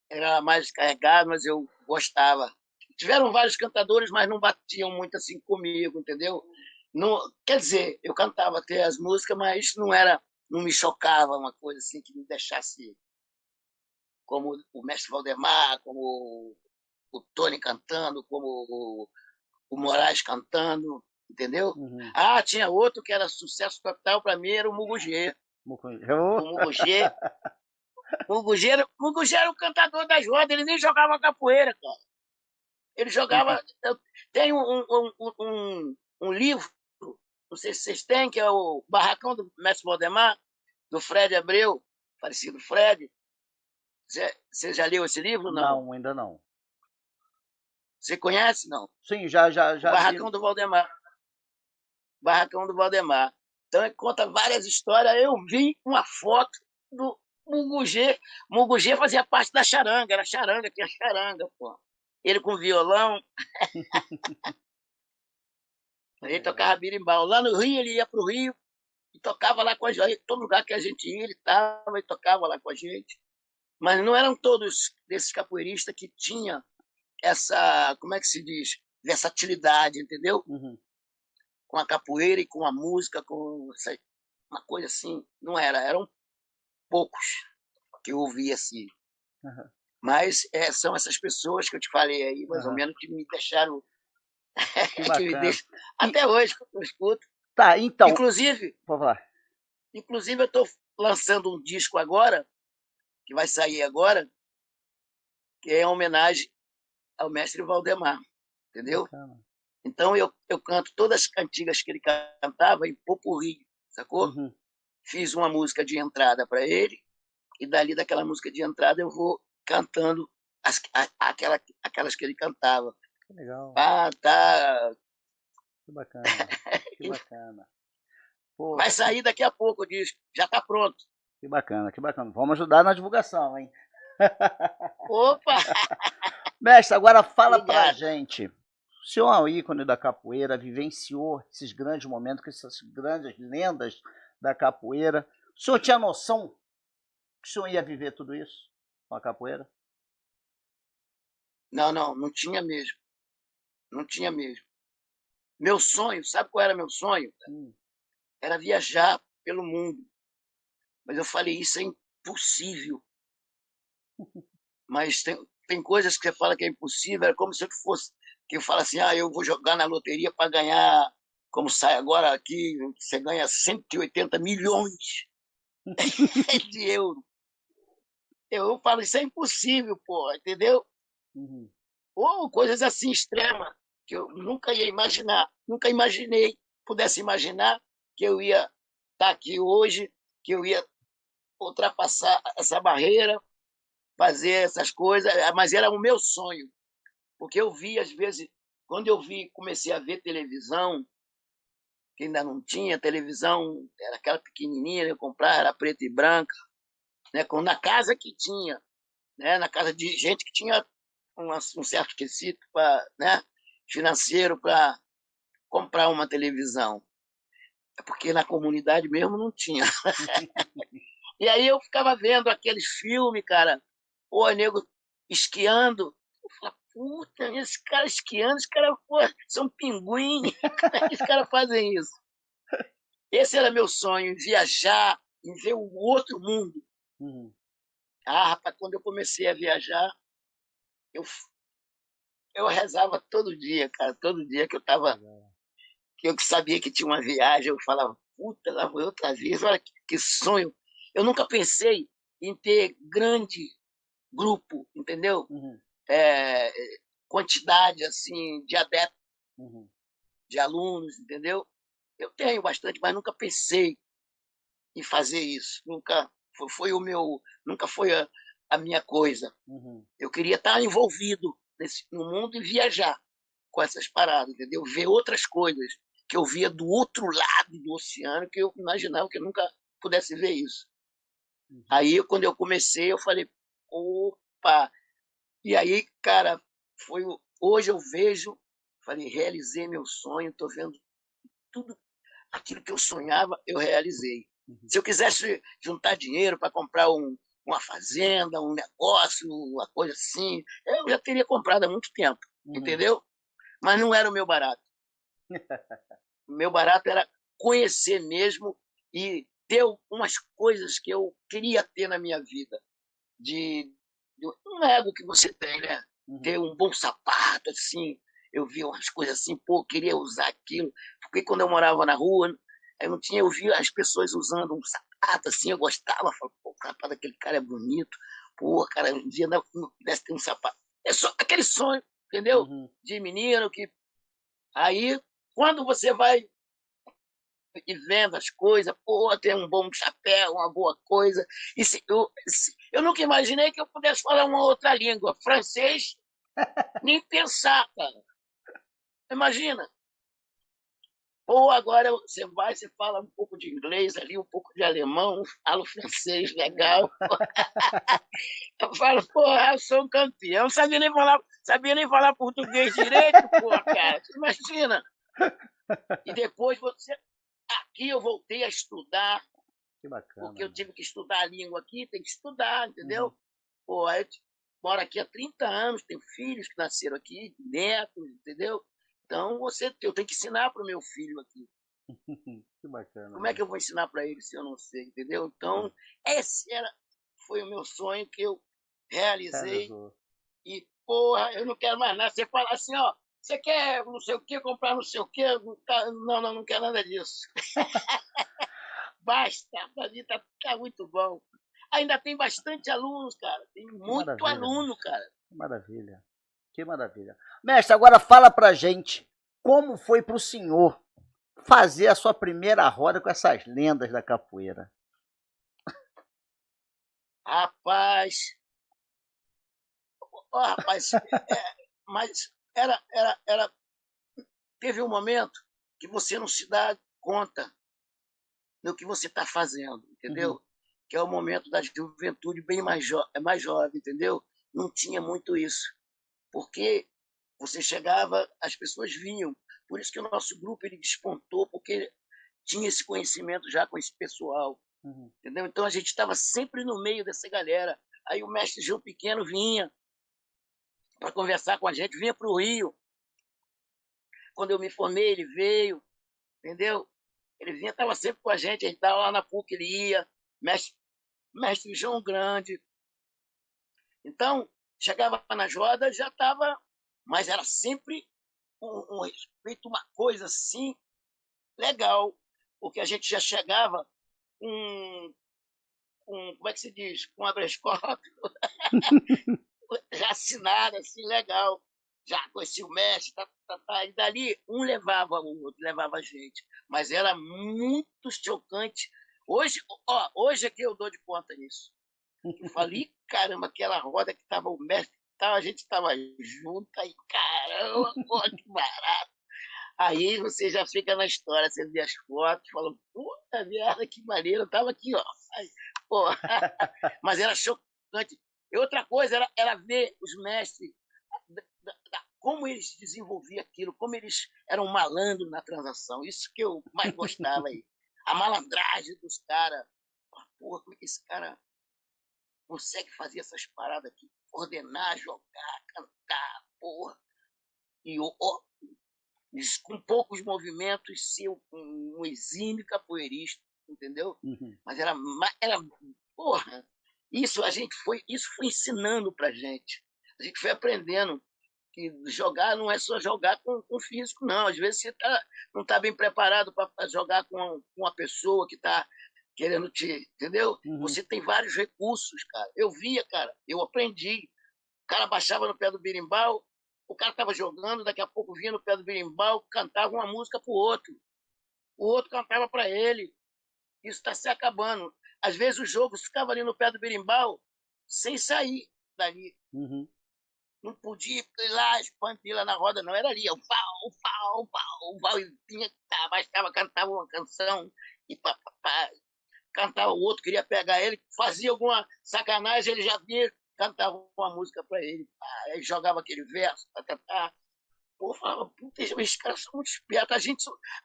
Era mais carregado, mas eu gostava. Tiveram vários cantadores, mas não batiam muito assim comigo, entendeu? Não, quer dizer, eu cantava até as músicas, mas não me chocava uma coisa assim que me deixasse como o mestre Valdemar, como o Tony cantando, como o Moraes cantando, entendeu? Ah, tinha outro que era sucesso total para mim, era o Mugugê. O Mugugê era o cantador das rodas, ele nem jogava capoeira, cara. Ele jogava. Tem um livro, não sei se vocês têm, que é o Barracão do Mestre Valdemar, do Fred Abreu, falecido Fred. Você já leu esse livro? Não. Não, ainda não. Você conhece? Não. Sim, já O vi. Barracão do Valdemar. Barracão do Valdemar. Então ele conta várias histórias. Eu vi uma foto do Mugugê. Mugugê fazia parte da charanga, era charanga, tinha charanga, pô. Ele com violão, ele tocava birimbau. Lá no Rio, ele ia pro Rio e tocava lá com a gente. Todo lugar que a gente ia, ele estava e tocava lá com a gente. Mas não eram todos desses capoeiristas que tinham essa, como é que se diz? Versatilidade, entendeu? Com a capoeira e com a música, com uma coisa assim. Não era, eram poucos que eu ouvia assim. Mas são essas pessoas que eu te falei aí, mais ou menos, que me deixaram. Que que me bacana. deixam. Até hoje, eu escuto. Tá, então. Inclusive, Vou falar. eu estou lançando um disco agora, que vai sair agora, que é em homenagem ao mestre Valdemar, entendeu? Bacana. Então eu canto todas as cantigas que ele cantava em popurrí, sacou? Fiz uma música de entrada para ele, e dali daquela música de entrada eu vou cantando aquelas que ele cantava. Que legal. Ah, tá. Que bacana. Que bacana. Pô, Vai sair daqui a pouco o disco, já está pronto. que bacana, que bacana. Vamos ajudar na divulgação, hein? Opa! Mestre, agora fala pra Obrigado. gente. O senhor é um ícone da capoeira, vivenciou esses grandes momentos, com essas grandes lendas da capoeira. O senhor tinha noção que o senhor ia viver tudo isso com a capoeira? Não tinha mesmo. Não tinha mesmo. Meu sonho, sabe qual era meu sonho? era viajar pelo mundo. Mas eu falei, isso é impossível. Mas tem coisas que você fala que é impossível, era como se eu fosse, que eu falo assim, eu vou jogar na loteria para ganhar, como sai agora aqui, você ganha 180 milhões de euros. Eu falo, isso é impossível, pô, entendeu? Uhum. Ou coisas assim extremas, que eu nunca ia imaginar, nunca imaginei, pudesse imaginar que eu ia estar aqui hoje, que eu ia ultrapassar essa barreira, fazer essas coisas, mas era o meu sonho, porque eu vi, às vezes, quando eu vi, comecei a ver televisão, que ainda não tinha televisão, era aquela pequenininha, eu comprar, era preta e branca, né, na casa que tinha, né, na casa de gente que tinha um certo requisito para, né, financeiro para comprar uma televisão. É porque na comunidade mesmo não tinha. E aí eu ficava vendo aqueles filmes, cara, o nego esquiando. Eu falava, puta, esse cara esquiando, os caras, pô, são pinguim. Como é que os caras fazem isso? Esse era meu sonho, viajar, em ver o outro mundo. Uhum. Rapaz, quando eu comecei a viajar, eu, eu rezava todo dia, cara, todo dia que eu tava, Legal. que eu sabia que tinha uma viagem, eu falava, puta, lá vou eu outra vez, olha que sonho. Eu nunca pensei em ter grande grupo, entendeu? Uhum. É, quantidade assim de adeptos, Uhum. de alunos, entendeu? Eu tenho bastante, mas nunca pensei em fazer isso. Nunca foi o meu, nunca foi a minha coisa. Uhum. Eu queria estar envolvido no mundo e viajar com essas paradas, entendeu? Ver outras coisas que eu via do outro lado do oceano que eu imaginava que eu nunca pudesse ver isso. Uhum. Aí, quando eu comecei, eu falei, opa! E aí, cara, hoje eu vejo, falei, realizei meu sonho, estou vendo tudo aquilo que eu sonhava, eu realizei. Uhum. Se eu quisesse juntar dinheiro para comprar uma fazenda, um negócio, uma coisa assim, eu já teria comprado há muito tempo, Uhum. entendeu? Mas não era o meu barato. O meu barato era conhecer mesmo e ter umas coisas que eu queria ter na minha vida. De um ego que você tem, né? Uhum. Ter um bom sapato, assim. Eu via umas coisas assim, pô, eu queria usar aquilo. Porque quando eu morava na rua, eu não tinha, eu via as pessoas usando um sapato assim, eu gostava. Falei, pô, o sapato daquele cara é bonito. Pô, cara, um dia não pudesse ter um sapato. É só aquele sonho, entendeu? Uhum. De menino que. Aí, quando você vai e vendo as coisas, pô, tem um bom chapéu, uma boa coisa. Eu nunca imaginei que eu pudesse falar uma outra língua. Francês, nem pensar, cara. Imagina. Ou agora você vai, você fala um pouco de inglês ali, um pouco de alemão, fala francês legal. Eu falo, porra, eu sou um campeão. Não sabia nem falar português direito, porra, cara. Imagina. E depois você. Aqui eu voltei a estudar, Que bacana, porque eu mano. tive que estudar a língua aqui, tem que estudar, Uhum. entendeu? Pô, aí eu moro aqui há 30 anos, tenho filhos que nasceram aqui, netos, entendeu? Então eu tenho que ensinar para o meu filho aqui. Que bacana, Como é mano. que eu vou ensinar para ele se eu não sei, entendeu? Sim. Então, foi o meu sonho que eu realizei Realizou. e, porra, eu não quero mais nada. Você fala assim, ó, você quer não sei o quê, comprar não sei o quê? Não, não, não quero nada disso. Basta, para mim tá muito bom. Ainda tem bastante alunos, cara. Tem Que muito maravilha, aluno, mestre. cara. Que maravilha. Que maravilha. Mestre, agora fala pra gente como foi pro senhor fazer a sua primeira roda com essas lendas da capoeira. Rapaz, ó, rapaz, mas teve um momento que você não se dá conta do que você está fazendo, Uhum. entendeu? Que é o momento da juventude bem mais jovem, entendeu? Não tinha muito isso, porque você chegava, as pessoas vinham. Por isso que o nosso grupo ele despontou, porque tinha esse conhecimento já com esse pessoal, Uhum. entendeu? Então a gente estava sempre no meio dessa galera. Aí o mestre Gil Pequeno vinha para conversar com a gente, vinha para o Rio. Quando eu me formei, ele veio, entendeu? Ele vinha, estava sempre com a gente estava lá na PUC, ele ia, mestre João Grande. Então, chegava nas rodas, já estava, mas era sempre um respeito, uma coisa assim, legal, porque a gente já chegava como é que se diz? Com habeas corpus, já assinado, assim, legal. Já conheci o mestre, e dali um levava o outro, levava a gente. Mas era muito chocante. Hoje é que eu dou de conta nisso. Eu falei, caramba, aquela roda que tava o mestre, a gente estava junto, aí, caramba, pô, que barato. Aí você já fica na história, você vê as fotos, fala, puta merda, que maneiro, eu tava aqui, ó. Aí, pô, mas era chocante. E outra coisa era ver os mestres, como eles desenvolviam aquilo, como eles eram malandros na transação. Isso que eu mais gostava aí. A malandragem dos caras. Porra, como é que esse cara consegue fazer essas paradas aqui? Ordenar, jogar, cantar, porra. E com poucos movimentos, ser um exímio capoeirista, entendeu? Uhum. Mas era porra, isso foi ensinando pra gente. A gente foi aprendendo que jogar não é só jogar com físico, não. Às vezes você não está bem preparado para jogar com uma pessoa que está querendo te. Entendeu? Uhum. Você tem vários recursos, cara. Eu via, cara, eu aprendi. O cara baixava no pé do berimbau, o cara estava jogando, daqui a pouco vinha no pé do berimbau, cantava uma música pro outro. O outro cantava para ele. Isso está se acabando. Às vezes o jogo ficava ali no pé do berimbau sem sair dali. Uhum. Não podia ir lá, expandir lá na roda, não. Era ali, o pau, pau, pau, pau. E tinha que baixava, cantava uma canção, e pá, pá, pá, cantava o outro, queria pegar ele, fazia alguma sacanagem, ele já vinha, cantava uma música para ele. Pá, aí jogava aquele verso, para cantar. Pô, falava, puta, esses caras são muito espertos.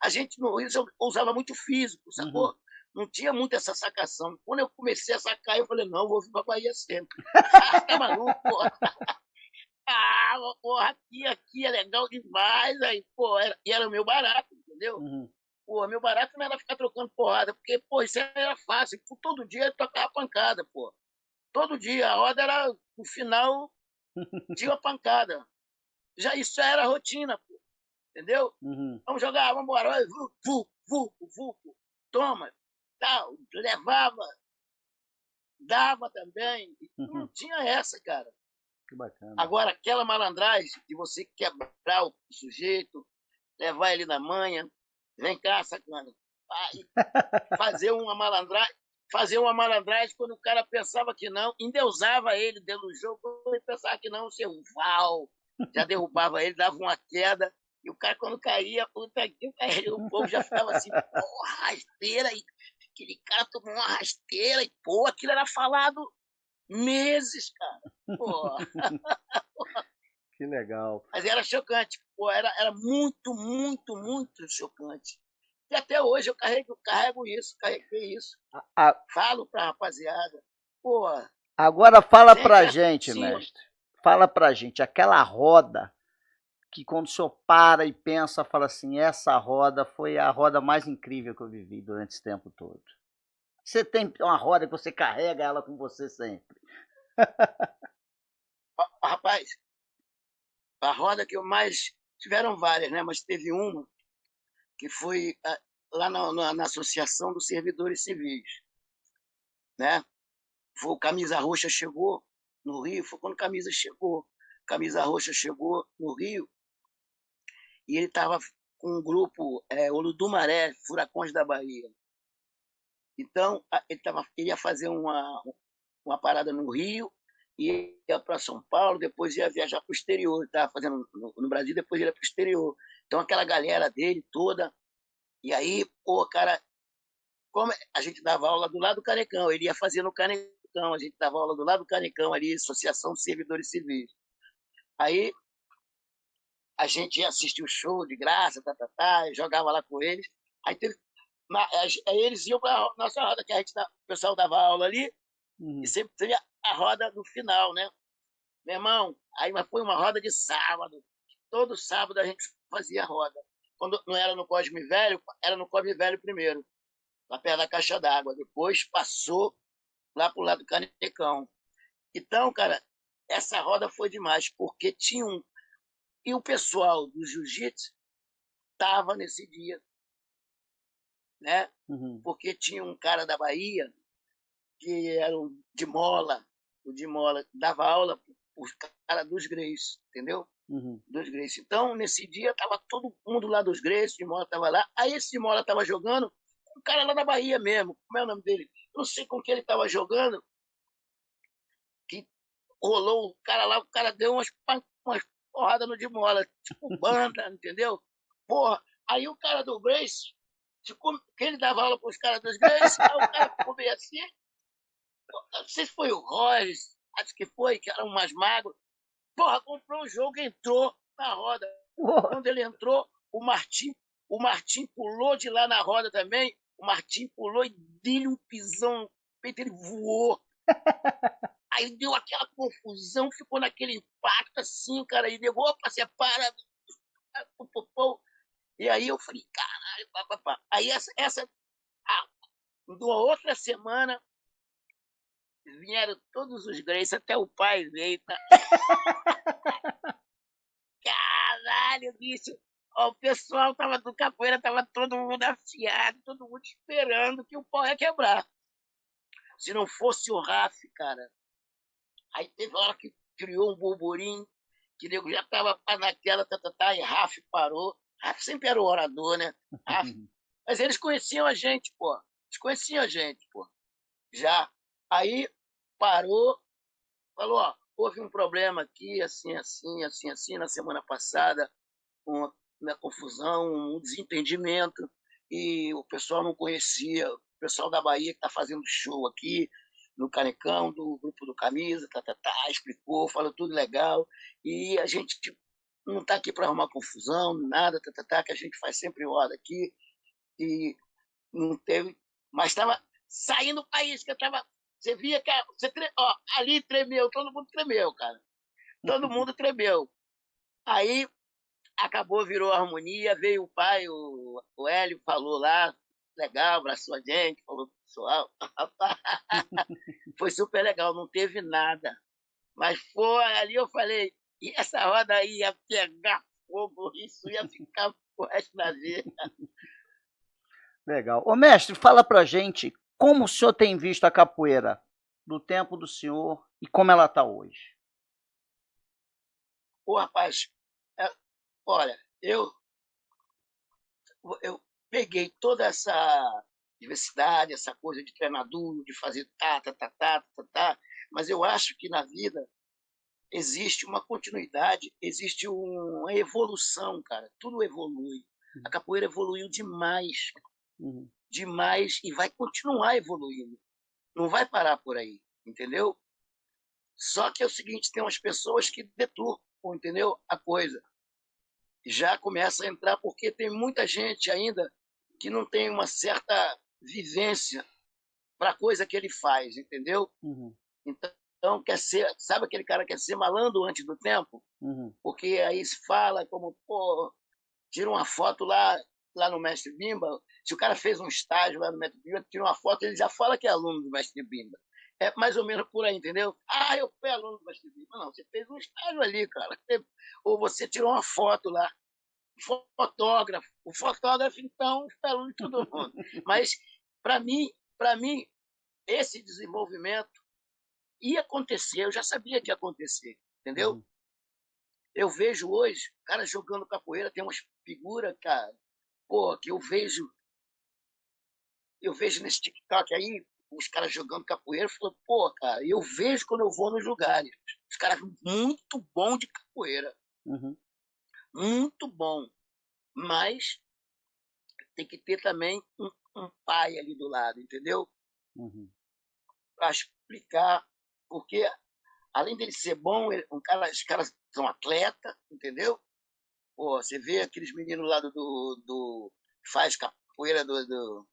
A gente no Rio usava muito físico, sacou? Uhum. Não tinha muito essa sacação. Quando eu comecei a sacar, eu falei, não, vou vir pra Bahia sempre. Tá maluco, porra? Porra, aqui é legal demais. Aí, pô, e era o meu barato, entendeu? Uhum. Pô, meu barato não era ficar trocando porrada, porque, pô, isso era fácil. Todo dia eu tocava pancada, pô. Todo dia. A roda era, no final, tinha uma pancada. Já isso já era rotina, pô. Entendeu? Uhum. Vamos jogar, vamos embora. Vuco. Toma. Tal. Levava. Dava também. Não Uhum. tinha essa, cara. Que bacana. Agora, aquela malandragem de você quebrar o sujeito, levar ele na manha, vem cá, sacana, fazer uma malandragem quando o cara pensava que não, endeusava ele dentro do jogo, quando ele pensava que não, seu Val, já derrubava ele, dava uma queda, e o cara quando caía, puta que pariu, o povo já ficava assim, porra, rasteira, e aquele cara tomou uma rasteira, e pô, aquilo era falado meses, cara, pô. Que legal. Mas era chocante, pô, era muito, muito, muito chocante. E até hoje eu carreguei isso. A- Falo pra rapaziada, pô, Agora fala gente, pra é gente, assim, ó. mestre. Fala pra gente, aquela roda que quando o senhor para e pensa, fala assim, essa roda foi a roda mais incrível que eu vivi durante esse tempo todo. Você tem uma roda que você carrega ela com você sempre. Rapaz, a roda que eu mais. Tiveram várias, né? Mas teve uma que foi lá na Associação dos Servidores Civis, né? Foi o Camisa Roxa chegou no Rio, foi quando Camisa chegou. Camisa Roxa chegou no Rio e ele estava com um grupo, Oludumaré, Furacões da Bahia. Então, ele ia fazer uma parada no Rio, ia para São Paulo, depois ia viajar para o exterior. Ele estava fazendo no Brasil, depois ia para o exterior. Então, aquela galera dele toda. E aí, pô, cara, como a gente dava aula do lado do Canecão, ele ia fazer no Canecão, a gente dava aula do lado do Canecão ali, Associação de Servidores Civis. Aí a gente ia assistir o show de graça, jogava lá com eles. Aí, aí eles iam para a nossa roda, que o pessoal dava aula ali, e Uhum. sempre tinha a roda no final, né? Meu irmão, aí foi uma roda de sábado. Todo sábado a gente fazia roda. quando não era no Cosme Velho, era no Cosme Velho primeiro, lá perto da caixa d'água. Depois passou lá pro lado do Canecão. Então, cara, essa roda foi demais, porque tinha um. E o pessoal do jiu-jitsu estava nesse dia, né? Uhum. Porque tinha um cara da Bahia que era o de Mola dava aula para os caras dos Greys, entendeu? Uhum. Dos Greys. Então, nesse dia, tava todo mundo lá dos Greys, de Mola tava lá. Aí esse de Mola tava jogando com um cara lá da Bahia mesmo. Como é o nome dele? Não sei com que ele tava jogando, que rolou o cara lá, o cara deu umas porradas no de Mola, tipo banda, entendeu? Porra, aí o cara do Grace, que ele dava aula para os caras dos Grace, aí o cara ficou meio assim, não sei se foi o Royce, acho que foi, que era um mais magro. Porra, comprou o jogo e entrou na roda. Porra. Quando ele entrou, o Martim pulou de lá na roda também. O Martim pulou e deu um pisão, ele voou. Aí deu aquela confusão, ficou naquele impacto assim, cara, e deu, opa, separa. E aí eu falei, caralho, papapá. Aí numa outra semana, vieram todos os Grace, até o pai veio, tá? Caralho, bicho. Ó, o pessoal tava do capoeira, tava todo mundo afiado, todo mundo esperando que o pau ia quebrar. Se não fosse o Raf, cara. Aí teve hora que criou um burburinho, que nego já tava naquela, e Raf parou. Raf sempre era o orador, né? Raf. Mas eles conheciam a gente, pô. Eles conheciam a gente, pô. Já. Aí parou, falou, ó, houve um problema aqui, assim, assim, assim, assim, na semana passada, uma confusão, um desentendimento, e o pessoal não conhecia, o pessoal da Bahia que está fazendo show aqui, no Canecão, do grupo do Camisa, explicou, falou tudo legal, e a gente não está aqui para arrumar confusão, nada, que a gente faz sempre roda aqui, e não teve, mas estava saindo do país, que eu estava, você via que ó, ali tremeu, todo mundo tremeu, cara, todo mundo tremeu. Aí acabou, virou harmonia, veio o pai, o Hélio, falou lá, legal, abraçou a gente, falou pro pessoal. Foi super legal, não teve nada. Mas foi, ali eu falei, e essa roda aí ia pegar fogo, isso ia ficar o resto da vida. Legal. Ô mestre, fala pra gente como o senhor tem visto a capoeira do tempo do senhor e como ela está hoje. Pô, rapaz, é, olha, eu peguei toda essa diversidade, essa coisa de treinador, de fazer mas eu acho que na vida existe uma continuidade, existe uma evolução, cara. Tudo evolui. A capoeira evoluiu demais, Uhum. demais, e vai continuar evoluindo. Não vai parar por aí, entendeu? Só que é o seguinte, tem umas pessoas que deturpam, entendeu? A coisa. Já começa a entrar porque tem muita gente ainda que não tem uma certa vivência para a coisa que ele faz, entendeu? Uhum. Então, quer ser, sabe aquele cara que quer ser malandro antes do tempo? Uhum. Porque aí se fala como, pô, tira uma foto lá no Mestre Bimba. Se o cara fez um estágio lá no Mestre Bimba, tira uma foto, ele já fala que é aluno do Mestre Bimba. É mais ou menos por aí, entendeu? Ah, eu fui aluno do Mestre Bimba. Não, você fez um estágio ali, cara. Ou você tirou uma foto lá. Fotógrafo. O fotógrafo, então, foi aluno de todo mundo. Mas, para mim, esse desenvolvimento ia acontecer, eu já sabia que ia acontecer, entendeu? Uhum. Eu vejo hoje, cara jogando capoeira, tem umas figuras, cara, pô, que eu vejo nesse TikTok aí, os caras jogando capoeira, falando, pô, cara, eu vejo quando eu vou nos lugares. Os caras muito bom de capoeira, Uhum. muito bom. Mas tem que ter também um pai ali do lado, entendeu? Uhum. Para explicar, porque além dele ser bom, os caras são atleta, entendeu? Pô, você vê aqueles meninos lá do faz capoeira do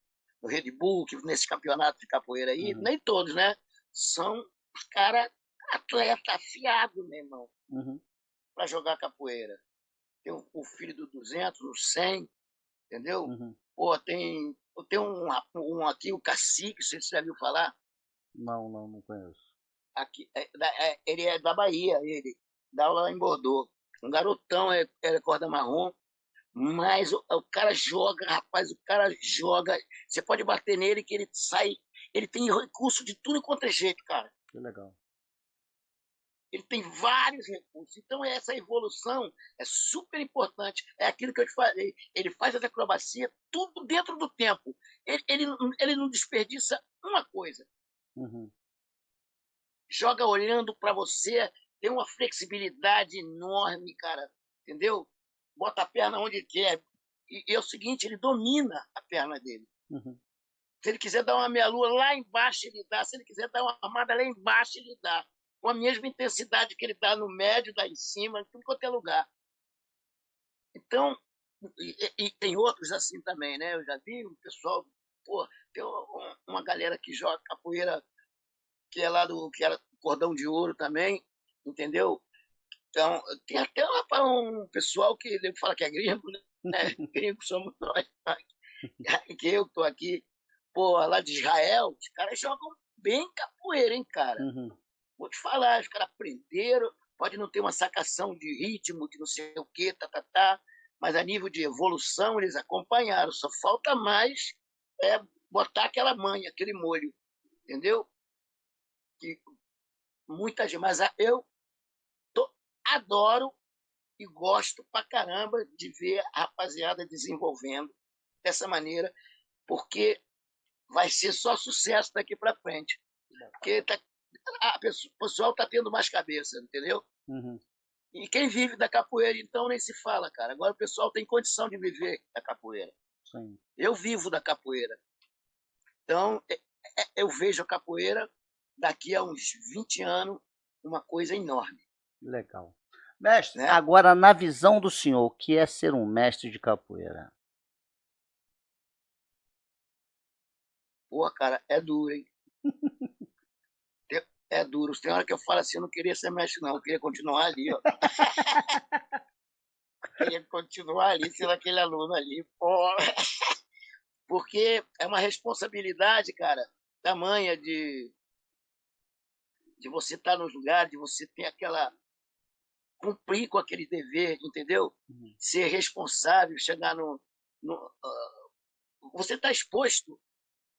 Red Bull, que nesse campeonato de capoeira aí, Uhum. nem todos, né? São os caras atleta afiado, meu irmão, Uhum. para jogar capoeira. tem o filho do 200, no 100, entendeu? Uhum. Pô, tem um aqui, o Cacique, você já viu falar? Não conheço. Aqui, ele é da Bahia, ele dá aula lá em Bordeaux. Um garotão, é corda marrom, mas o cara joga, rapaz, o cara joga. Você pode bater nele que ele sai. Ele tem recurso de tudo quanto é jeito, cara. Que legal. Ele tem vários recursos. Então, essa evolução é super importante. É aquilo que eu te falei. Ele faz as acrobacias tudo dentro do tempo. Ele não desperdiça uma coisa. Uhum. Joga olhando para você, tem uma flexibilidade enorme, cara. Entendeu? Bota a perna onde quer. E é o seguinte, ele domina a perna dele. Uhum. Se ele quiser dar uma meia-lua lá embaixo, ele dá. Se ele quiser dar uma armada lá embaixo, ele dá. Com a mesma intensidade que ele dá no médio, dá em cima, em tudo quanto é lugar. Então, e tem outros assim também, né? Eu já vi o pessoal, pô, tem uma galera que joga capoeira, que é lá que era cordão de ouro também, entendeu? Então, tem até um pessoal que fala que é gringo, né? Gringo somos nós, que eu estou aqui, pô, lá de Israel, os caras jogam bem capoeira, hein, cara? Uhum. Vou te falar, os caras aprenderam, pode não ter uma sacação de ritmo, de não sei o quê, mas a nível de evolução eles acompanharam. Só falta mais botar aquela manha, aquele molho, entendeu? Que muita gente, mas eu adoro e gosto pra caramba de ver a rapaziada desenvolvendo dessa maneira, porque vai ser só sucesso daqui para frente. Porque o pessoal está tendo mais cabeça, entendeu? Uhum. E quem vive da capoeira, então, nem se fala, cara. Agora o pessoal tem condição de viver da capoeira. Sim. Eu vivo da capoeira. Então, eu vejo a capoeira daqui a uns 20 anos uma coisa enorme, Legal. Mestre, né? agora na visão do senhor, o que é ser um mestre de capoeira? Pô, cara, é duro, hein? É duro. Tem hora que eu falo assim, eu não queria ser mestre, não. Eu queria continuar ali, ó. Eu queria continuar ali, sendo aquele aluno ali. Pô. Porque é uma responsabilidade, cara, tamanha de você estar nos lugares, de você ter aquela cumprir com aquele dever, entendeu? Uhum. Ser responsável, chegar no você está exposto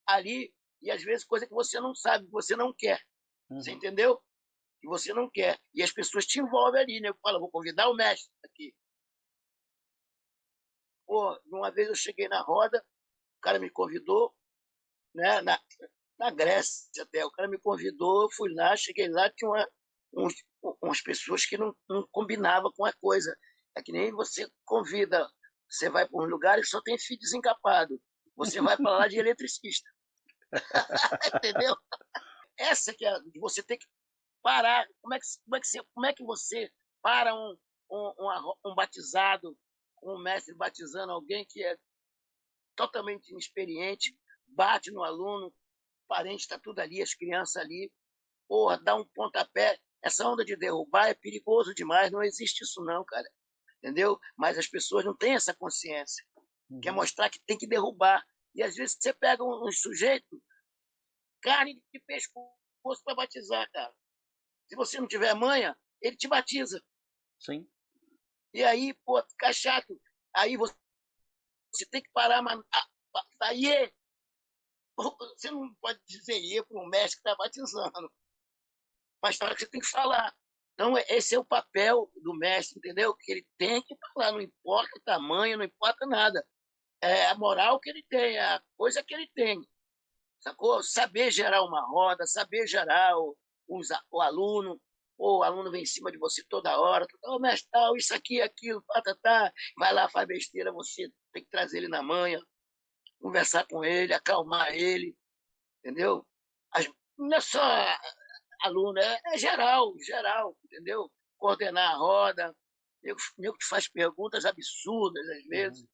ali e às vezes coisa que você não sabe, que você não quer, você Uhum. entendeu? Que você não quer e as pessoas te envolvem ali, né? Eu falo, vou convidar o mestre aqui. Pô, uma vez eu cheguei na roda, o cara me convidou, né? Na Grécia até, o cara me convidou, eu fui lá, cheguei lá, tinha uns, umas pessoas que não combinavam com a coisa. É que nem você convida, você vai para um lugar e só tem fio desencapado. Você vai para lá de eletricista. Entendeu? Essa que é, você tem que parar. Como é que você para um batizado, um mestre batizando alguém que é totalmente inexperiente, bate no aluno, o parente está tudo ali, as crianças ali, porra, dá um pontapé. Essa onda de derrubar é perigoso demais, não existe isso não, cara. Entendeu? Mas as pessoas não têm essa consciência. Quer Uhum. mostrar que tem que derrubar. E às vezes você pega um sujeito, carne de pescoço para batizar, cara. Se você não tiver manha, ele te batiza. Sim. E aí, pô, fica chato. Aí você tem que parar, mas aí você não pode dizer ir para um mestre que está batizando. Mas na hora que você tem que falar. Então, esse é o papel do mestre, entendeu? Que ele tem que falar, não importa o tamanho, não importa nada. É a moral que ele tem, a coisa que ele tem, sacou? Saber gerar uma roda, saber gerar o aluno, ou o aluno vem em cima de você toda hora, mestre, tal, isso aqui, aquilo, vai lá, faz besteira, você tem que trazer ele na manha, conversar com ele, acalmar ele, entendeu? Não é só aluno, é geral, geral, entendeu? Coordenar a roda, nego que faz perguntas absurdas às vezes. Uhum.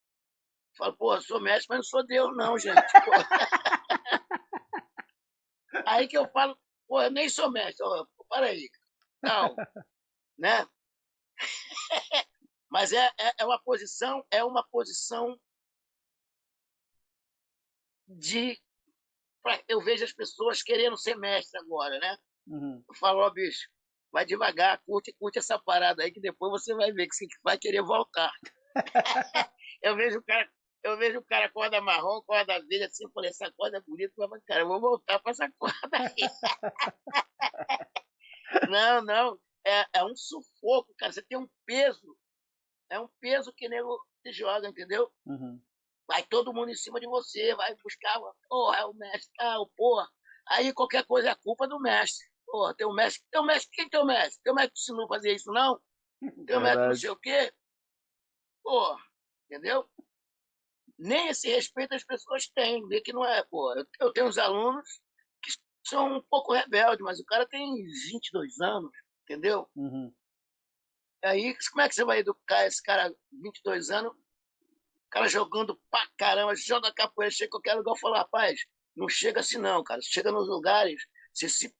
Fala, pô, sou mestre, mas não sou Deus, não, gente. Pô. Aí que eu falo, pô, eu nem sou mestre, ó, para aí, tal, né? Mas é uma posição de. Eu vejo as pessoas querendo ser mestre agora, né? Uhum. Eu falo, ó, bicho, vai devagar, curte essa parada aí, que depois você vai ver que você vai querer voltar. Eu vejo o cara. Eu vejo o cara corda marrom, corda verde, assim, eu falei, essa corda é bonita, mas, cara, eu vou voltar para essa corda aí. Não, não, é um sufoco, cara, você tem um peso, é um peso que nego te joga, entendeu? Uhum. Vai todo mundo em cima de você, vai buscar, porra, é o mestre, tal, porra. Aí qualquer coisa é culpa do mestre. Porra, teu mestre, quem é teu mestre? Teu mestre ensinou a fazer isso, não? Teu mestre não sei Verdade. o quê? Porra, entendeu? Nem esse respeito as pessoas têm, vê que não é, pô. Eu tenho uns alunos que são um pouco rebeldes, mas o cara tem 22 anos, entendeu? Uhum. Aí, como é que você vai educar esse cara 22 anos, o cara jogando pra caramba, joga capoeira, chega em qualquer lugar e fala, rapaz, não chega assim não, cara. Chega nos lugares, você se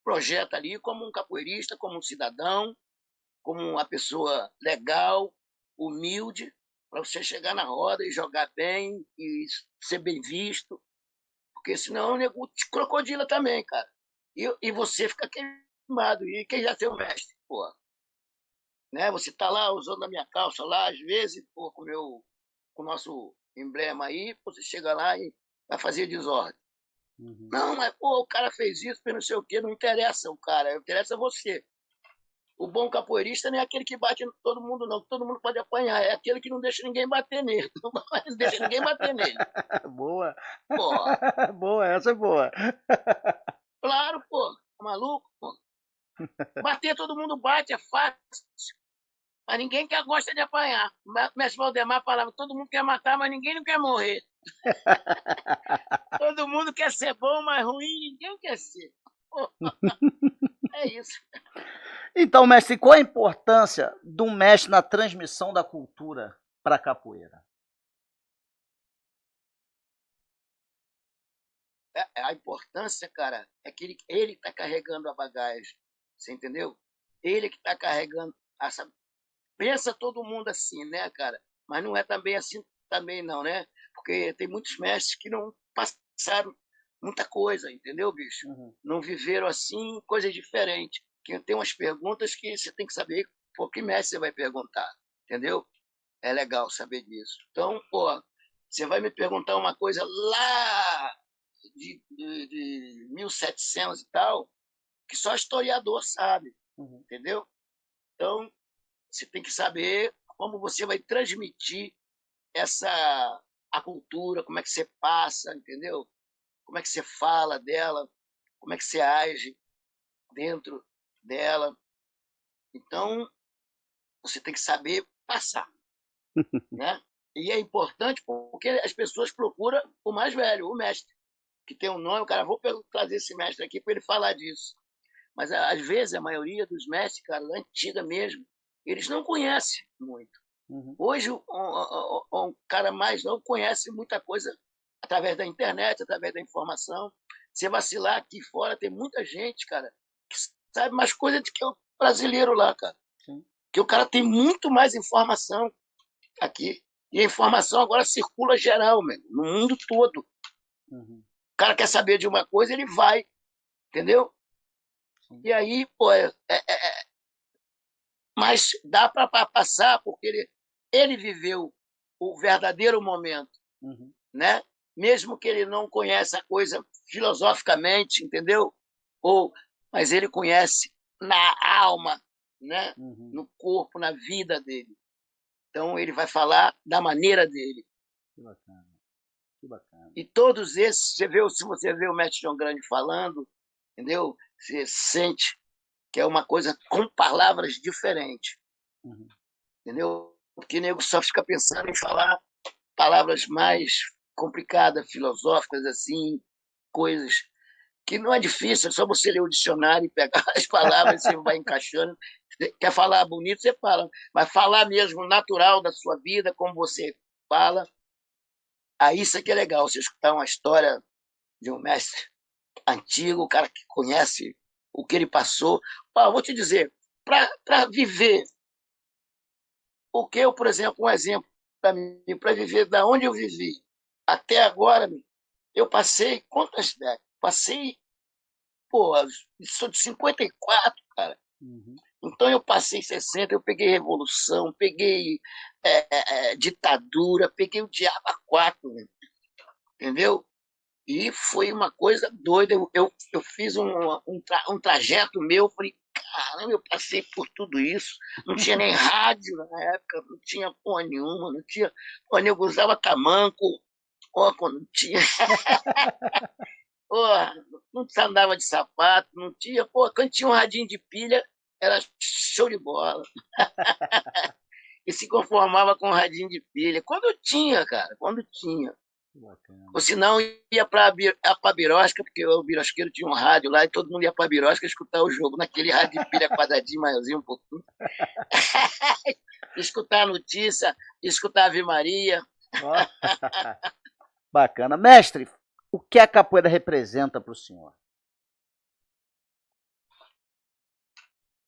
projeta ali como um capoeirista, como um cidadão, como uma pessoa legal, humilde, para você chegar na roda e jogar bem e ser bem visto, porque senão o nego te crocodila também, cara. E você fica queimado. E quem já tem o mestre, pô, né? Você tá lá usando a minha calça lá, às vezes, pô, com o nosso emblema aí, você chega lá e vai fazer desordem. Uhum. Não, mas pô, o cara fez isso, não sei o quê, não interessa o cara, interessa você. O bom capoeirista não é aquele que bate em todo mundo, não. Todo mundo pode apanhar. É aquele que não deixa ninguém bater nele. Não deixa ninguém bater nele. Boa. Pô, Boa, essa é boa. claro, pô. Tá maluco, pô. Bater todo mundo bate, é fácil. Mas ninguém quer gosta de apanhar. O mestre Valdemar falava, todo mundo quer matar, mas ninguém não quer morrer. Todo mundo quer ser bom, mas ruim ninguém quer ser. Pô, é isso. Então, mestre, qual a importância do mestre na transmissão da cultura para a capoeira? A importância, cara, é que ele tá carregando a bagagem. Você entendeu? Ele que tá carregando essa. Pensa todo mundo assim, né, cara? Mas não é também assim também não, né? Porque tem muitos mestres que não passaram muita coisa, entendeu, bicho? Uhum. Não viveram assim coisas diferentes. Que tem umas perguntas que você tem que saber por que mestre você vai perguntar, entendeu? É legal saber disso. Então, pô, você vai me perguntar uma coisa lá de 1700 e tal, que só historiador sabe, Uhum. entendeu? Então, você tem que saber como você vai transmitir essa a cultura, como é que você passa, entendeu? Como é que você fala dela, como é que você age dentro dela. Então, você tem que saber passar, né? E é importante porque as pessoas procuram o mais velho, o mestre, que tem um nome, o cara, vou trazer esse mestre aqui para ele falar disso. Mas, às vezes, a maioria dos mestres, cara, da antiga mesmo, eles não conhecem muito. Uhum. Hoje, um cara mais novo conhece muita coisa através da internet, através da informação. Você vacilar aqui fora, tem muita gente, cara, que sabe mais coisa do que o brasileiro lá, cara. Sim. Que o cara tem muito mais informação aqui. E a informação agora circula geral, meu, no mundo todo. Uhum. O cara quer saber de uma coisa, ele vai, entendeu? Sim. E aí, pô, mas dá para passar, porque ele viveu o verdadeiro momento, Uhum. né? Mesmo que ele não conheça a coisa filosoficamente, entendeu? Ou, mas ele conhece na alma, né? Uhum. No corpo, na vida dele. Então ele vai falar da maneira dele. Que bacana, que bacana. E todos esses, se você vê o Mestre João Grande falando, entendeu? Você sente que é uma coisa com palavras diferentes, Uhum. entendeu? Porque o nego só fica pensando em falar palavras mais complicadas, filosóficas, assim, coisas que não é difícil, é só você ler o dicionário e pegar as palavras e você vai encaixando. Quer falar bonito, você fala, mas falar mesmo natural da sua vida, como você fala, aí isso aqui é legal, você escutar uma história de um mestre antigo, o cara que conhece o que ele passou. Vou te dizer, para viver Porque eu, por exemplo, um exemplo para mim, para viver da onde eu vivi até agora, eu passei quantas décadas? Passei, pô, sou de 54, cara. Uhum. Então eu passei 60, eu peguei revolução, peguei ditadura, peguei o diabo a quatro, né? Entendeu? E foi uma coisa doida. Eu fiz um trajeto meu, falei, caramba, eu passei por tudo isso. Não tinha nem rádio na época, não tinha porra nenhuma, não tinha. Pô, eu usava tamanco, ó, quando tinha. Porra, não andava de sapato, não tinha. Pô, quando tinha um radinho de pilha, era show de bola. E se conformava com um radinho de pilha. Quando tinha, cara, quando tinha. Ou Bacana. se não, ia para a Birosca, porque o birosqueiro tinha um rádio lá e todo mundo ia para a Birosca escutar o jogo, naquele rádio de pilha quadradinho, maiorzinho um pouquinho. Escutar a notícia, escutar a Ave Maria. Ó, bacana. Mestre, o que a capoeira representa para o senhor?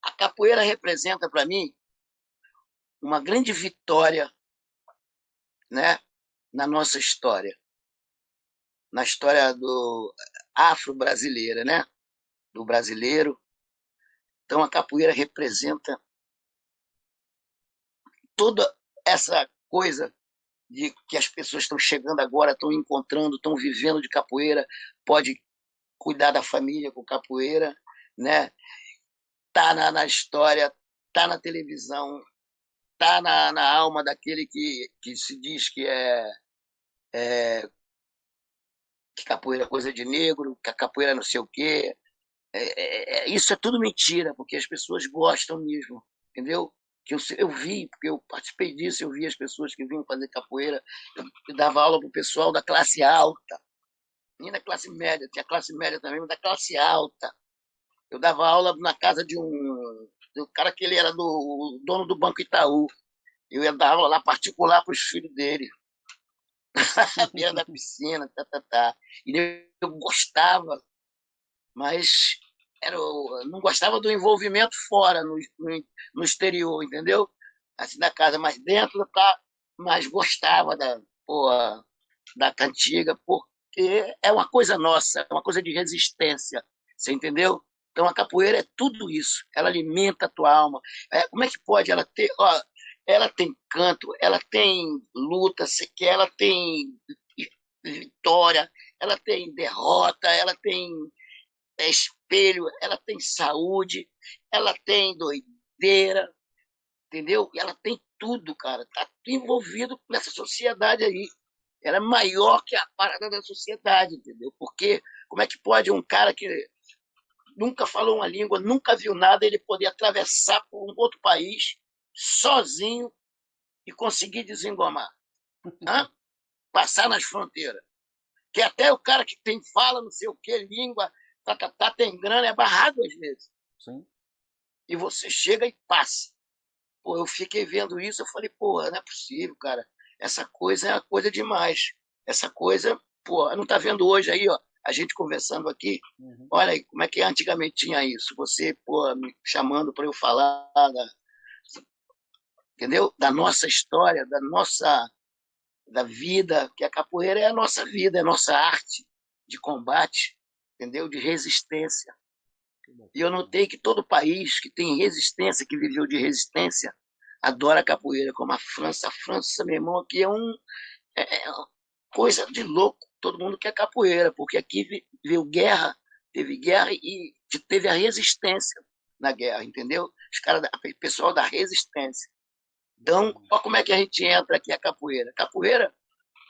A capoeira representa para mim uma grande vitória, né, na nossa história, na história do afro-brasileira, né, do brasileiro. Então a capoeira representa toda essa coisa de que as pessoas estão chegando agora, estão encontrando, estão vivendo de capoeira, pode cuidar da família com capoeira, né? Tá na história, tá na televisão, tá na alma daquele que se diz que capoeira é coisa de negro, que a capoeira não sei o quê. Isso é tudo mentira, porque as pessoas gostam mesmo, entendeu? Que eu vi, porque eu participei disso, eu vi as pessoas que vinham fazer capoeira, eu dava aula para o pessoal da classe alta, nem da classe média, tinha classe média também, mas da classe alta. Eu dava aula na casa de um cara que ele era do dono do Banco Itaú. Eu ia dar aula lá particular para os filhos dele, à beira da piscina, tá, tá, tá. E eu gostava, mas não gostava do envolvimento fora, no exterior, entendeu? Assim da casa, mas dentro, tá, mas gostava porra, da cantiga, porque é uma coisa nossa, é uma coisa de resistência, você entendeu? Então a capoeira é tudo isso, ela alimenta a tua alma. Como é que pode ela ter, ó, ela tem canto, ela tem luta, ela tem vitória, ela tem derrota, ela tem espelho, ela tem saúde, ela tem doideira, entendeu? E ela tem tudo, cara. Tá envolvido nessa sociedade aí. Ela é maior que a parada da sociedade, entendeu? Porque como é que pode um cara que nunca falou uma língua, nunca viu nada, ele poder atravessar por um outro país sozinho e conseguir desengomar? Hã? Passar nas fronteiras. Que até o cara que tem fala, não sei o que, língua, tem grana, é barrado às vezes. Sim. E você chega e passa. Pô, eu fiquei vendo isso, eu falei, pô, não é possível, cara. Essa coisa é uma coisa demais. Essa coisa, pô, não tá vendo hoje aí, ó, a gente conversando aqui. Uhum. Olha aí, como é que antigamente tinha isso? Você, pô, me chamando para eu falar, entendeu? Da nossa história, da vida, que a capoeira é a nossa vida, é a nossa arte de combate, entendeu? De resistência. Que E eu bacana. notei que todo país que tem resistência, que viveu de resistência, adora a capoeira, como a França. A França, meu irmão, aqui é uma coisa de louco. Todo mundo quer capoeira, porque aqui veio guerra, teve guerra e teve a resistência na guerra, entendeu? Os caras, o pessoal da resistência. Então, Bacana. olha como é que a gente entra aqui a capoeira. Capoeira,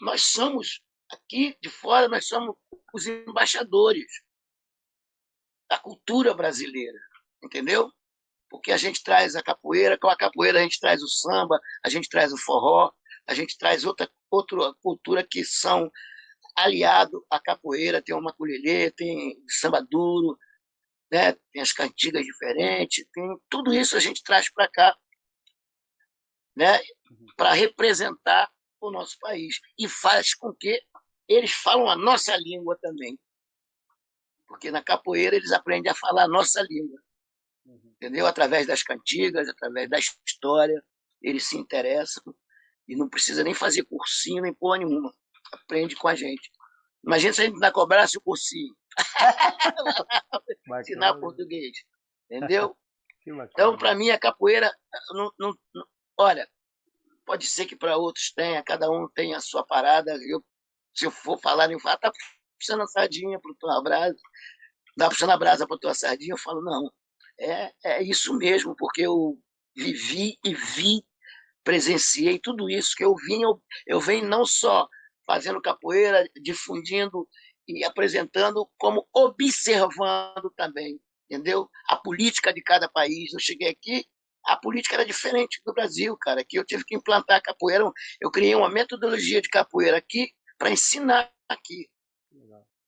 nós somos, aqui de fora, nós somos os embaixadores da cultura brasileira, entendeu? Porque a gente traz a capoeira, com a capoeira a gente traz o samba, a gente traz o forró, a gente traz outra cultura que são aliado à capoeira, tem o maculelê, tem o samba duro, né? Tem as cantigas diferentes, tem tudo isso a gente traz para cá, né? Uhum. Para representar o nosso país e faz com que eles falam a nossa língua também, porque na capoeira eles aprendem a falar a nossa língua, Uhum. entendeu? Através das cantigas, através da história. eles se interessam e não precisa nem fazer cursinho, nem porra nenhuma. Aprende com a gente. Imagina se a gente ainda cobrasse o cursinho, ensinar Bacana. português, entendeu? Que Então, bacana. para mim, a capoeira, olha, pode ser que para outros tenha, cada um tem a sua parada. Se eu for falar, eu falo, tá puxando a sardinha para tua brasa, tá puxando a brasa para tua sardinha, eu falo, não, é isso mesmo, porque eu vivi e vi, presenciei tudo isso que eu venho não só fazendo capoeira, difundindo e apresentando, como observando também, entendeu? A política de cada país. Eu cheguei aqui, a política era diferente do Brasil, cara. Aqui eu tive que implantar a capoeira, eu criei uma metodologia de capoeira aqui para ensinar aqui.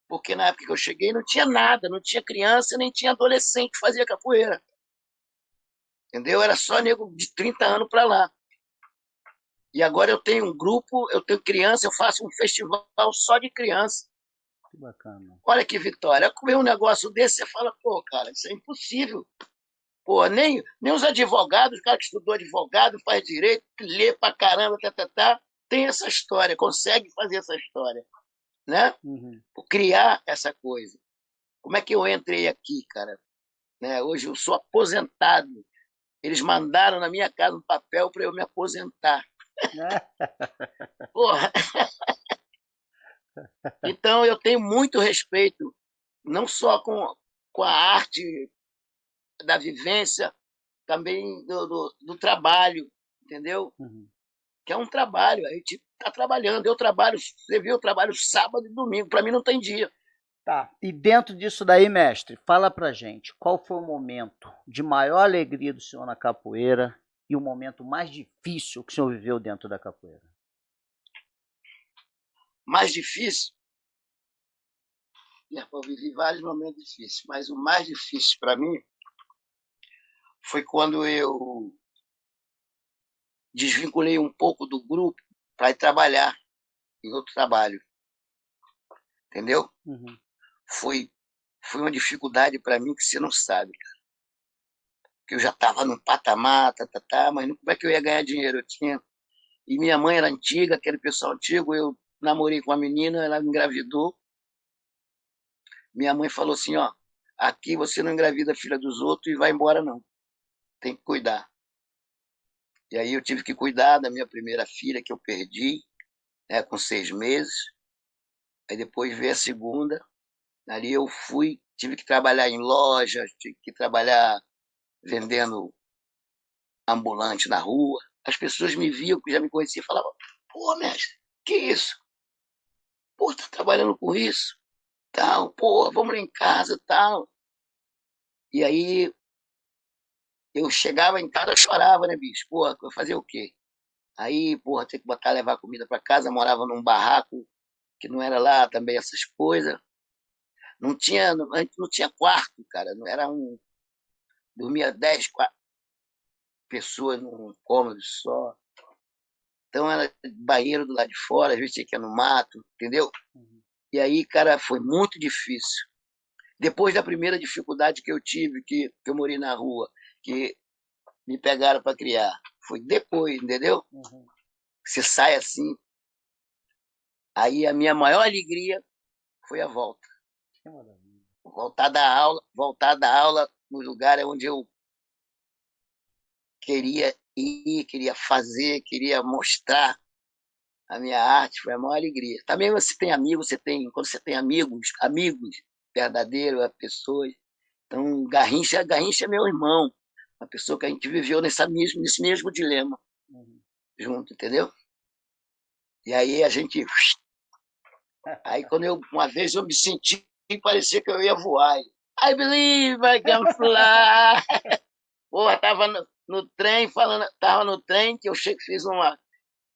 Porque na época que eu cheguei não tinha nada, não tinha criança, nem tinha adolescente que fazia capoeira. Entendeu? Era só nego de 30 anos para lá. E agora eu tenho um grupo, eu tenho criança, eu faço um festival só de criança. Que bacana. Olha que vitória. Comer um negócio desse, você fala, pô, cara, isso é impossível. Pô, nem os advogados, o cara que estudou advogado, faz direito, lê pra caramba, tem essa história, consegue fazer essa história, né? Uhum. Criar essa coisa. Como é que eu entrei aqui, cara? Né? Hoje eu sou aposentado. Eles mandaram na minha casa um papel para eu me aposentar. Porra. Então eu tenho muito respeito, não só com a arte da vivência, também do trabalho, entendeu? Uhum. Que é um trabalho, a gente está trabalhando. Eu trabalho, você viu, eu trabalho sábado e domingo, para mim não tem dia. Tá. E dentro disso daí, mestre, fala pra gente, qual foi o momento de maior alegria do senhor na capoeira e o momento mais difícil que o senhor viveu dentro da capoeira? Mais difícil, eu vivi vários momentos difíceis, mas o mais difícil para mim foi quando eu desvinculei um pouco do grupo para ir trabalhar em outro trabalho, entendeu? Uhum. Foi, foi uma dificuldade para mim que você não sabe, que eu já estava num patamar, mas como é que eu ia ganhar dinheiro? Eu tinha, e minha mãe era antiga, aquele pessoal antigo, eu namorei com uma menina, ela me engravidou. Minha mãe falou assim, ó, aqui você não engravida a filha dos outros e vai embora não, tem que cuidar. E aí eu tive que cuidar da minha primeira filha que eu perdi, né, com 6 meses. Aí depois veio a segunda. Ali eu fui, tive que trabalhar em loja, tive que trabalhar vendendo ambulante na rua. As pessoas me viam, que já me conheciam, e falavam, pô, mestre, que isso? Pô, tá trabalhando com isso? Tal, pô, vamos lá em casa, tal. E aí eu chegava em casa, eu chorava, né, bicho? Pô, eu fazia o quê? Aí, porra, ter que botar, levar comida para casa, morava num barraco que não era lá também essas coisas. A gente não tinha quarto, cara. Não era um. Dormia 10 pessoas num cômodo só. Então era banheiro do lado de fora, às vezes tinha que ir no mato, entendeu? Uhum. E aí, cara, foi muito difícil. Depois da primeira dificuldade que eu tive, que eu morei na rua, que me pegaram para criar, foi depois, entendeu? Uhum. Você sai assim. Aí a minha maior alegria foi a volta. Que maravilha. Voltar da aula no lugar onde eu queria ir, queria fazer, queria mostrar a minha arte, foi a maior alegria. Também você tem amigos, quando você tem amigos verdadeiros, pessoas. Então, Garrincha é meu irmão, uma pessoa que a gente viveu nesse mesmo dilema Uhum. junto, entendeu? E aí a gente. Aí quando uma vez eu me senti, parecia que eu ia voar. I believe I can fly. Porra, tava no trem, tava no trem que eu fiz uma.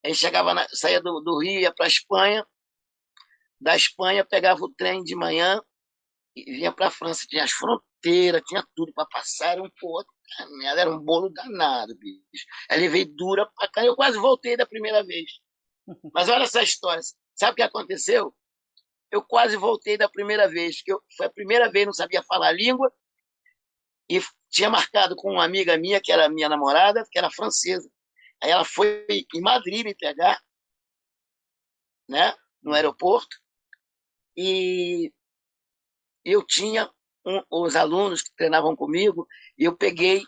A gente saía do Rio, ia para a Espanha, da Espanha pegava o trem de manhã e vinha para a França. Tinha as fronteiras, tinha tudo para passar. Era um bolo danado, bicho. Ela veio dura para cá. Eu quase voltei da primeira vez. Mas olha essa história. Sabe o que aconteceu? Eu quase voltei da primeira vez. Foi a primeira vez, não sabia falar a língua. E tinha marcado com uma amiga minha, que era minha namorada, que era francesa. Aí ela foi em Madrid me pegar, né, no aeroporto, e eu tinha os alunos que treinavam comigo, e eu peguei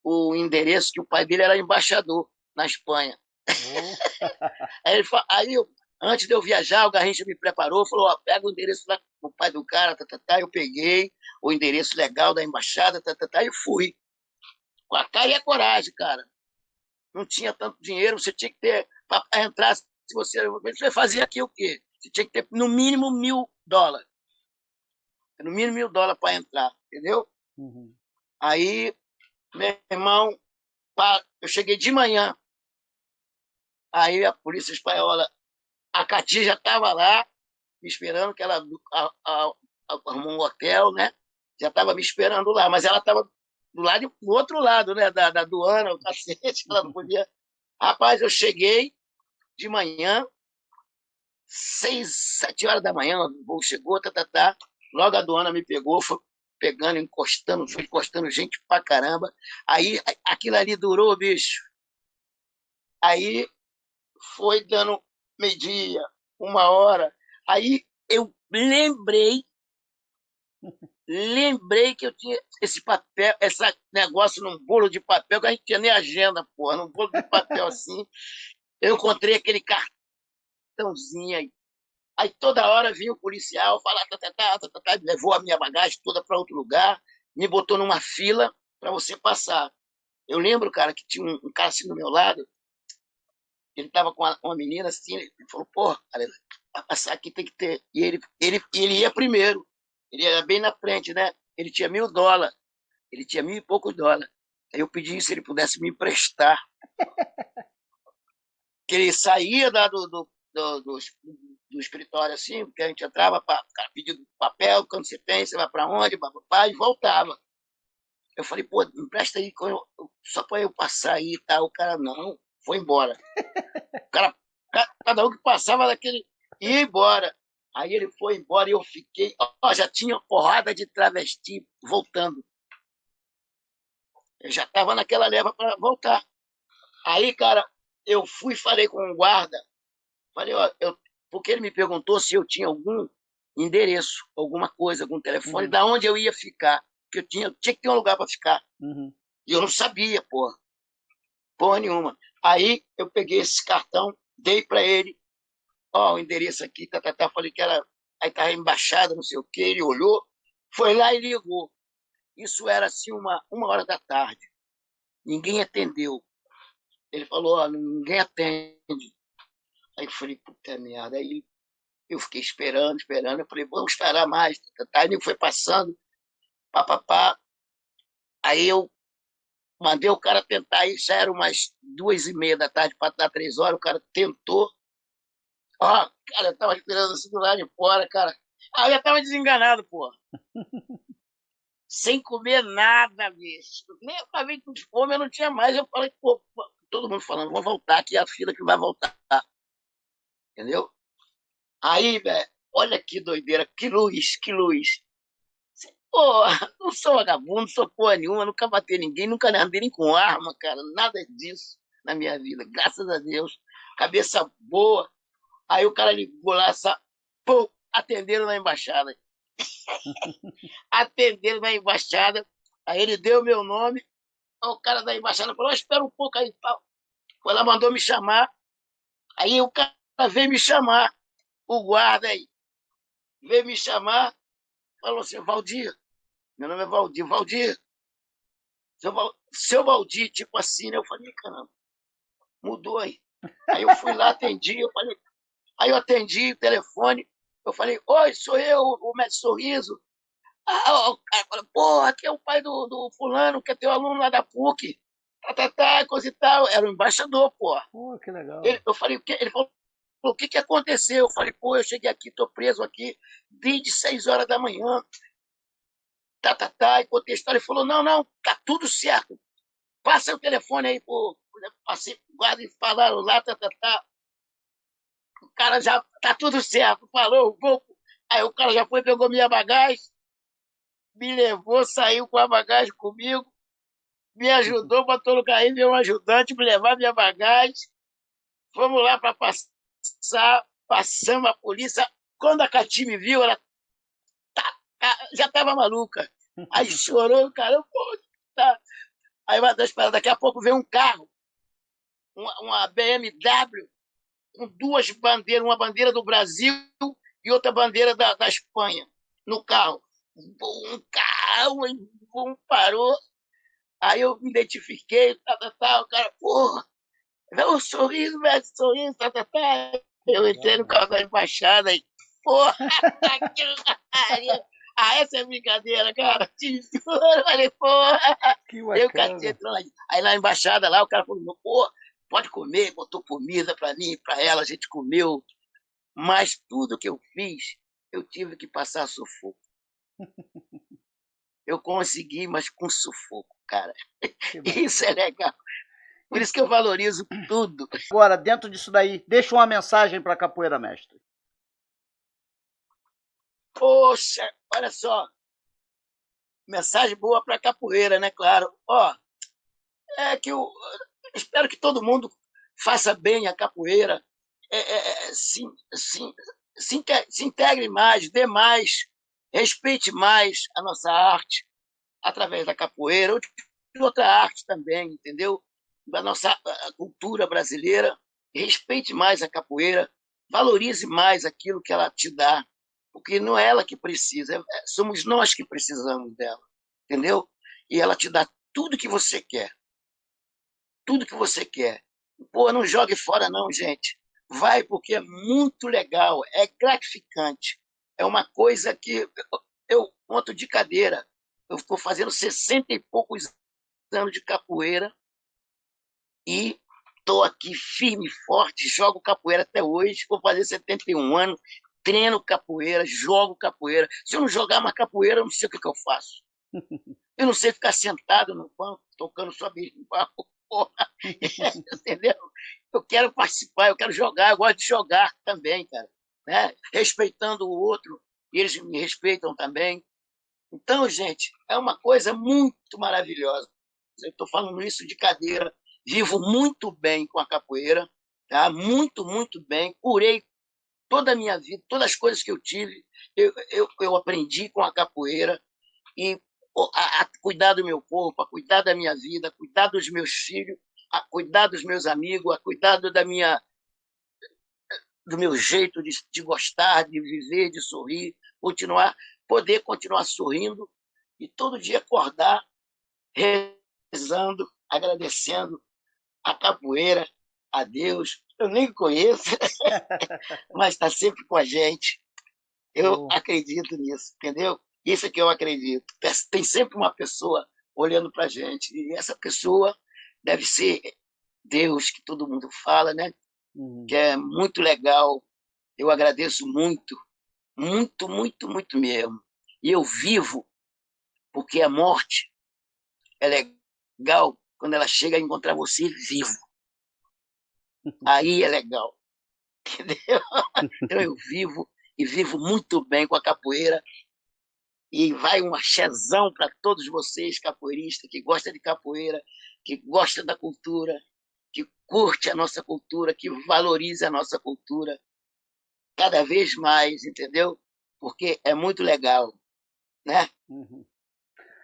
o endereço que o pai dele era embaixador na Espanha. Oh. Aí antes de eu viajar, o Garrincha me preparou, falou, ó, pega o endereço lá do pai do cara, eu peguei o endereço legal da embaixada, e fui. Com a cara e a coragem, cara. Não tinha tanto dinheiro, você tinha que ter, para entrar, se você fazia aqui o quê? Você tinha que ter no mínimo $1.000. No mínimo $1.000 para entrar, entendeu? Uhum. Aí, meu irmão, eu cheguei de manhã, aí a polícia espanhola, a Cati já estava lá, me esperando, que ela arrumou um hotel, né? Já estava me esperando lá, mas ela estava do outro lado, né? Da aduana, o cacete, ela não podia. Rapaz, eu cheguei de manhã, 6, 7 horas da manhã, o voo chegou, logo a aduana me pegou, foi pegando, foi encostando gente pra caramba. Aí aquilo ali durou, bicho. Aí foi dando meio-dia, 1 hora. Aí eu lembrei que eu tinha esse papel, esse negócio num bolo de papel, que a gente tinha nem agenda, porra, num bolo de papel assim. Eu encontrei aquele cartãozinho aí. Aí toda hora vinha o policial falar, levou a minha bagagem toda para outro lugar, me botou numa fila para você passar. Eu lembro, cara, que tinha um cara assim do meu lado, ele tava com uma menina assim, ele falou, porra, cara, pra passar aqui tem que ter. E ele ia primeiro, ele ia bem na frente, né? Ele tinha $1.000, ele tinha 1.000 e poucos dólares. Aí eu pedi se ele pudesse me emprestar. Que ele saía do escritório assim, porque a gente entrava para pedir papel, quando você tem, você vai para onde, e voltava. Eu falei, pô, me empresta aí, só para eu passar aí e tal. O cara, não, foi embora. O cara, cada um que passava daquele, ia embora. Aí ele foi embora e eu fiquei, ó, já tinha porrada de travesti voltando. Eu já estava naquela leva para voltar. Aí, cara, eu fui e falei com o guarda. Falei, ó, porque ele me perguntou se eu tinha algum endereço, alguma coisa, algum telefone, Uhum. da onde eu ia ficar. Porque tinha que ter um lugar para ficar. Uhum. E eu não sabia, porra nenhuma. Aí eu peguei esse cartão, dei para ele, ó, o endereço aqui, falei que era, aí tá a embaixada, não sei o quê, ele olhou, foi lá e ligou. Isso era assim, 1 hora da tarde. Ninguém atendeu. Ele falou, ó, ninguém atende. Aí eu falei, puta merda. Aí eu fiquei esperando. Eu falei, vamos esperar mais. Aí ele foi passando, papapá. Aí eu mandei o cara tentar, aí já era umas 2h30 da tarde, para dar 3 horas. O cara tentou. Ó, cara, eu tava esperando assim do lado de fora, cara. Aí eu tava desenganado, pô. Sem comer nada, bicho. Nem eu tava com fome, eu não tinha mais. Eu falei, pô, todo mundo falando, vou voltar aqui, a fila que vai voltar. Entendeu? Aí, velho, olha que doideira, que luz, que luz. Pô, não sou vagabundo, não sou porra nenhuma, nunca bati ninguém, nunca andei nem com arma, cara, nada disso na minha vida, graças a Deus. Cabeça boa. Aí o cara ligou lá, pô, atenderam na embaixada. Atenderam na embaixada, aí ele deu meu nome, aí o cara da embaixada falou, espera um pouco aí, tal. Foi lá, mandou me chamar, aí o cara veio me chamar, o guarda aí, veio me chamar, falou assim, Valdir, meu nome é Valdir, Valdir, seu Valdir, tipo assim, né? Eu falei, caramba, mudou aí. Aí eu fui lá, atendi, aí eu atendi o telefone, eu falei, oi, sou eu, o Mestre Sorriso. Ah, o cara falou, pô, aqui é o pai do fulano, que é teu aluno lá da PUC. Coisa e tal. Era o embaixador, pô. Pô, que legal. Eu falei, o quê? Ele falou, o que aconteceu? Eu falei, pô, eu cheguei aqui, tô preso aqui desde 6 horas da manhã. E contei a história. Ele falou, não, não, tá tudo certo. Passa o telefone aí pro passei, guarda e falaram lá, O cara já tá tudo certo, falou, vou. Aí o cara já foi, pegou minha bagagem, me levou, saiu com a bagagem comigo, me ajudou, botou no carrinho, veio um ajudante, me levar minha bagagem. Fomos lá para passar, passamos a polícia. Quando a Cati me viu, ela já estava maluca. Aí chorou, cara, pô, tá. Aí daqui a pouco veio um carro, uma BMW, com duas bandeiras, uma bandeira do Brasil e outra bandeira da Espanha, no carro. Um carro, parou. Aí eu me identifiquei, o cara, porra, dá um sorriso, velho, sorriso, Eu entrei no carro da embaixada e, porra, essa é brincadeira, cara. Te juro, eu falei, porra. Eu catei, aí na embaixada lá, o cara falou, pô, pode comer, botou comida pra mim, pra ela, a gente comeu. Mas tudo que eu fiz, eu tive que passar sufoco. Eu consegui, mas com sufoco, cara. Isso é legal. Por isso que eu valorizo tudo. Agora, dentro disso daí, deixa uma mensagem para a capoeira, mestre. Poxa, olha só. Mensagem boa para a capoeira, né? Claro. Ó, é que eu espero que todo mundo faça bem a capoeira, se integre mais, dê mais, respeite mais a nossa arte através da capoeira ou de outra arte também, entendeu? Da nossa cultura brasileira. Respeite mais a capoeira, valorize mais aquilo que ela te dá, porque não é ela que precisa, somos nós que precisamos dela, entendeu? E ela te dá tudo que você quer. Tudo que você quer. Pô, não jogue fora não, gente. Vai, porque é muito legal, é gratificante. É uma coisa que eu conto de cadeira. Eu estou fazendo 60 e poucos anos de capoeira e estou aqui firme e forte, jogo capoeira até hoje, vou fazer 71 anos, treino capoeira, jogo capoeira. Se eu não jogar mais capoeira, eu não sei o que eu faço. Eu não sei ficar sentado no banco, tocando só berimbau. Porra. Entendeu? Eu quero participar, eu quero jogar, eu gosto de jogar também, cara. Né? Respeitando o outro, e eles me respeitam também. Então, gente, é uma coisa muito maravilhosa. Eu estou falando isso de cadeira. Vivo muito bem com a capoeira, tá? Muito, muito bem. Curei toda a minha vida, todas as coisas que eu tive, eu aprendi com a capoeira. E a cuidar do meu corpo, a cuidar da minha vida, a cuidar dos meus filhos, a cuidar dos meus amigos, a cuidar do meu jeito de gostar, de viver, de sorrir, poder continuar sorrindo e todo dia acordar rezando, agradecendo a capoeira, a Deus. Eu nem conheço, mas está sempre com a gente. Eu acredito nisso, entendeu? Isso é que eu acredito. Tem sempre uma pessoa olhando para a gente. E essa pessoa deve ser Deus, que todo mundo fala, né? Que é muito legal. Eu agradeço muito, muito, muito, muito mesmo. E eu vivo, porque a morte é legal quando ela chega a encontrar você vivo. Aí é legal, entendeu? Então eu vivo e vivo muito bem com a capoeira. E vai um axézão para todos vocês, capoeiristas, que gostam de capoeira, que gostam da cultura, que curte a nossa cultura, que valorize a nossa cultura cada vez mais, entendeu? Porque é muito legal, né?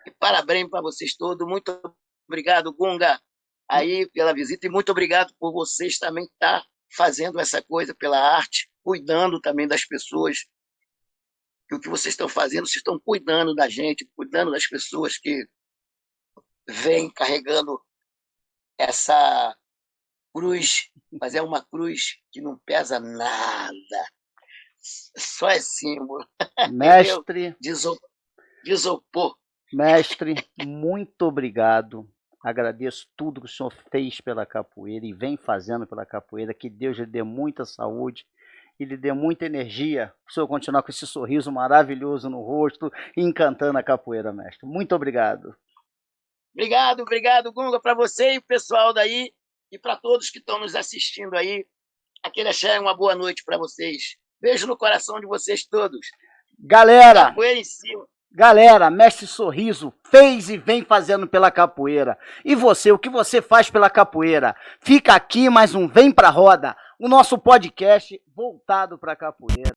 E parabéns para vocês todos. Muito obrigado, Gunga, aí pela visita e muito obrigado por vocês também estar fazendo essa coisa pela arte, cuidando também das pessoas. Que o que vocês estão fazendo, vocês estão cuidando da gente, cuidando das pessoas que vêm carregando essa cruz, mas é uma cruz que não pesa nada, só é símbolo. Mestre, de isopor. Mestre, muito obrigado. Agradeço tudo que o senhor fez pela capoeira e vem fazendo pela capoeira. Que Deus lhe dê muita saúde e lhe dê muita energia para o senhor continuar com esse sorriso maravilhoso no rosto e encantando a capoeira, mestre. Muito obrigado. Obrigado, Gunga, para você e o pessoal daí e para todos que estão nos assistindo aí. Aquele axé, uma boa noite para vocês. Beijo no coração de vocês todos. Galera, capoeira em cima. Galera, Mestre Sorriso fez e vem fazendo pela capoeira. E você, o que você faz pela capoeira? Fica aqui mais um Vem Pra Roda, o nosso podcast voltado pra capoeira.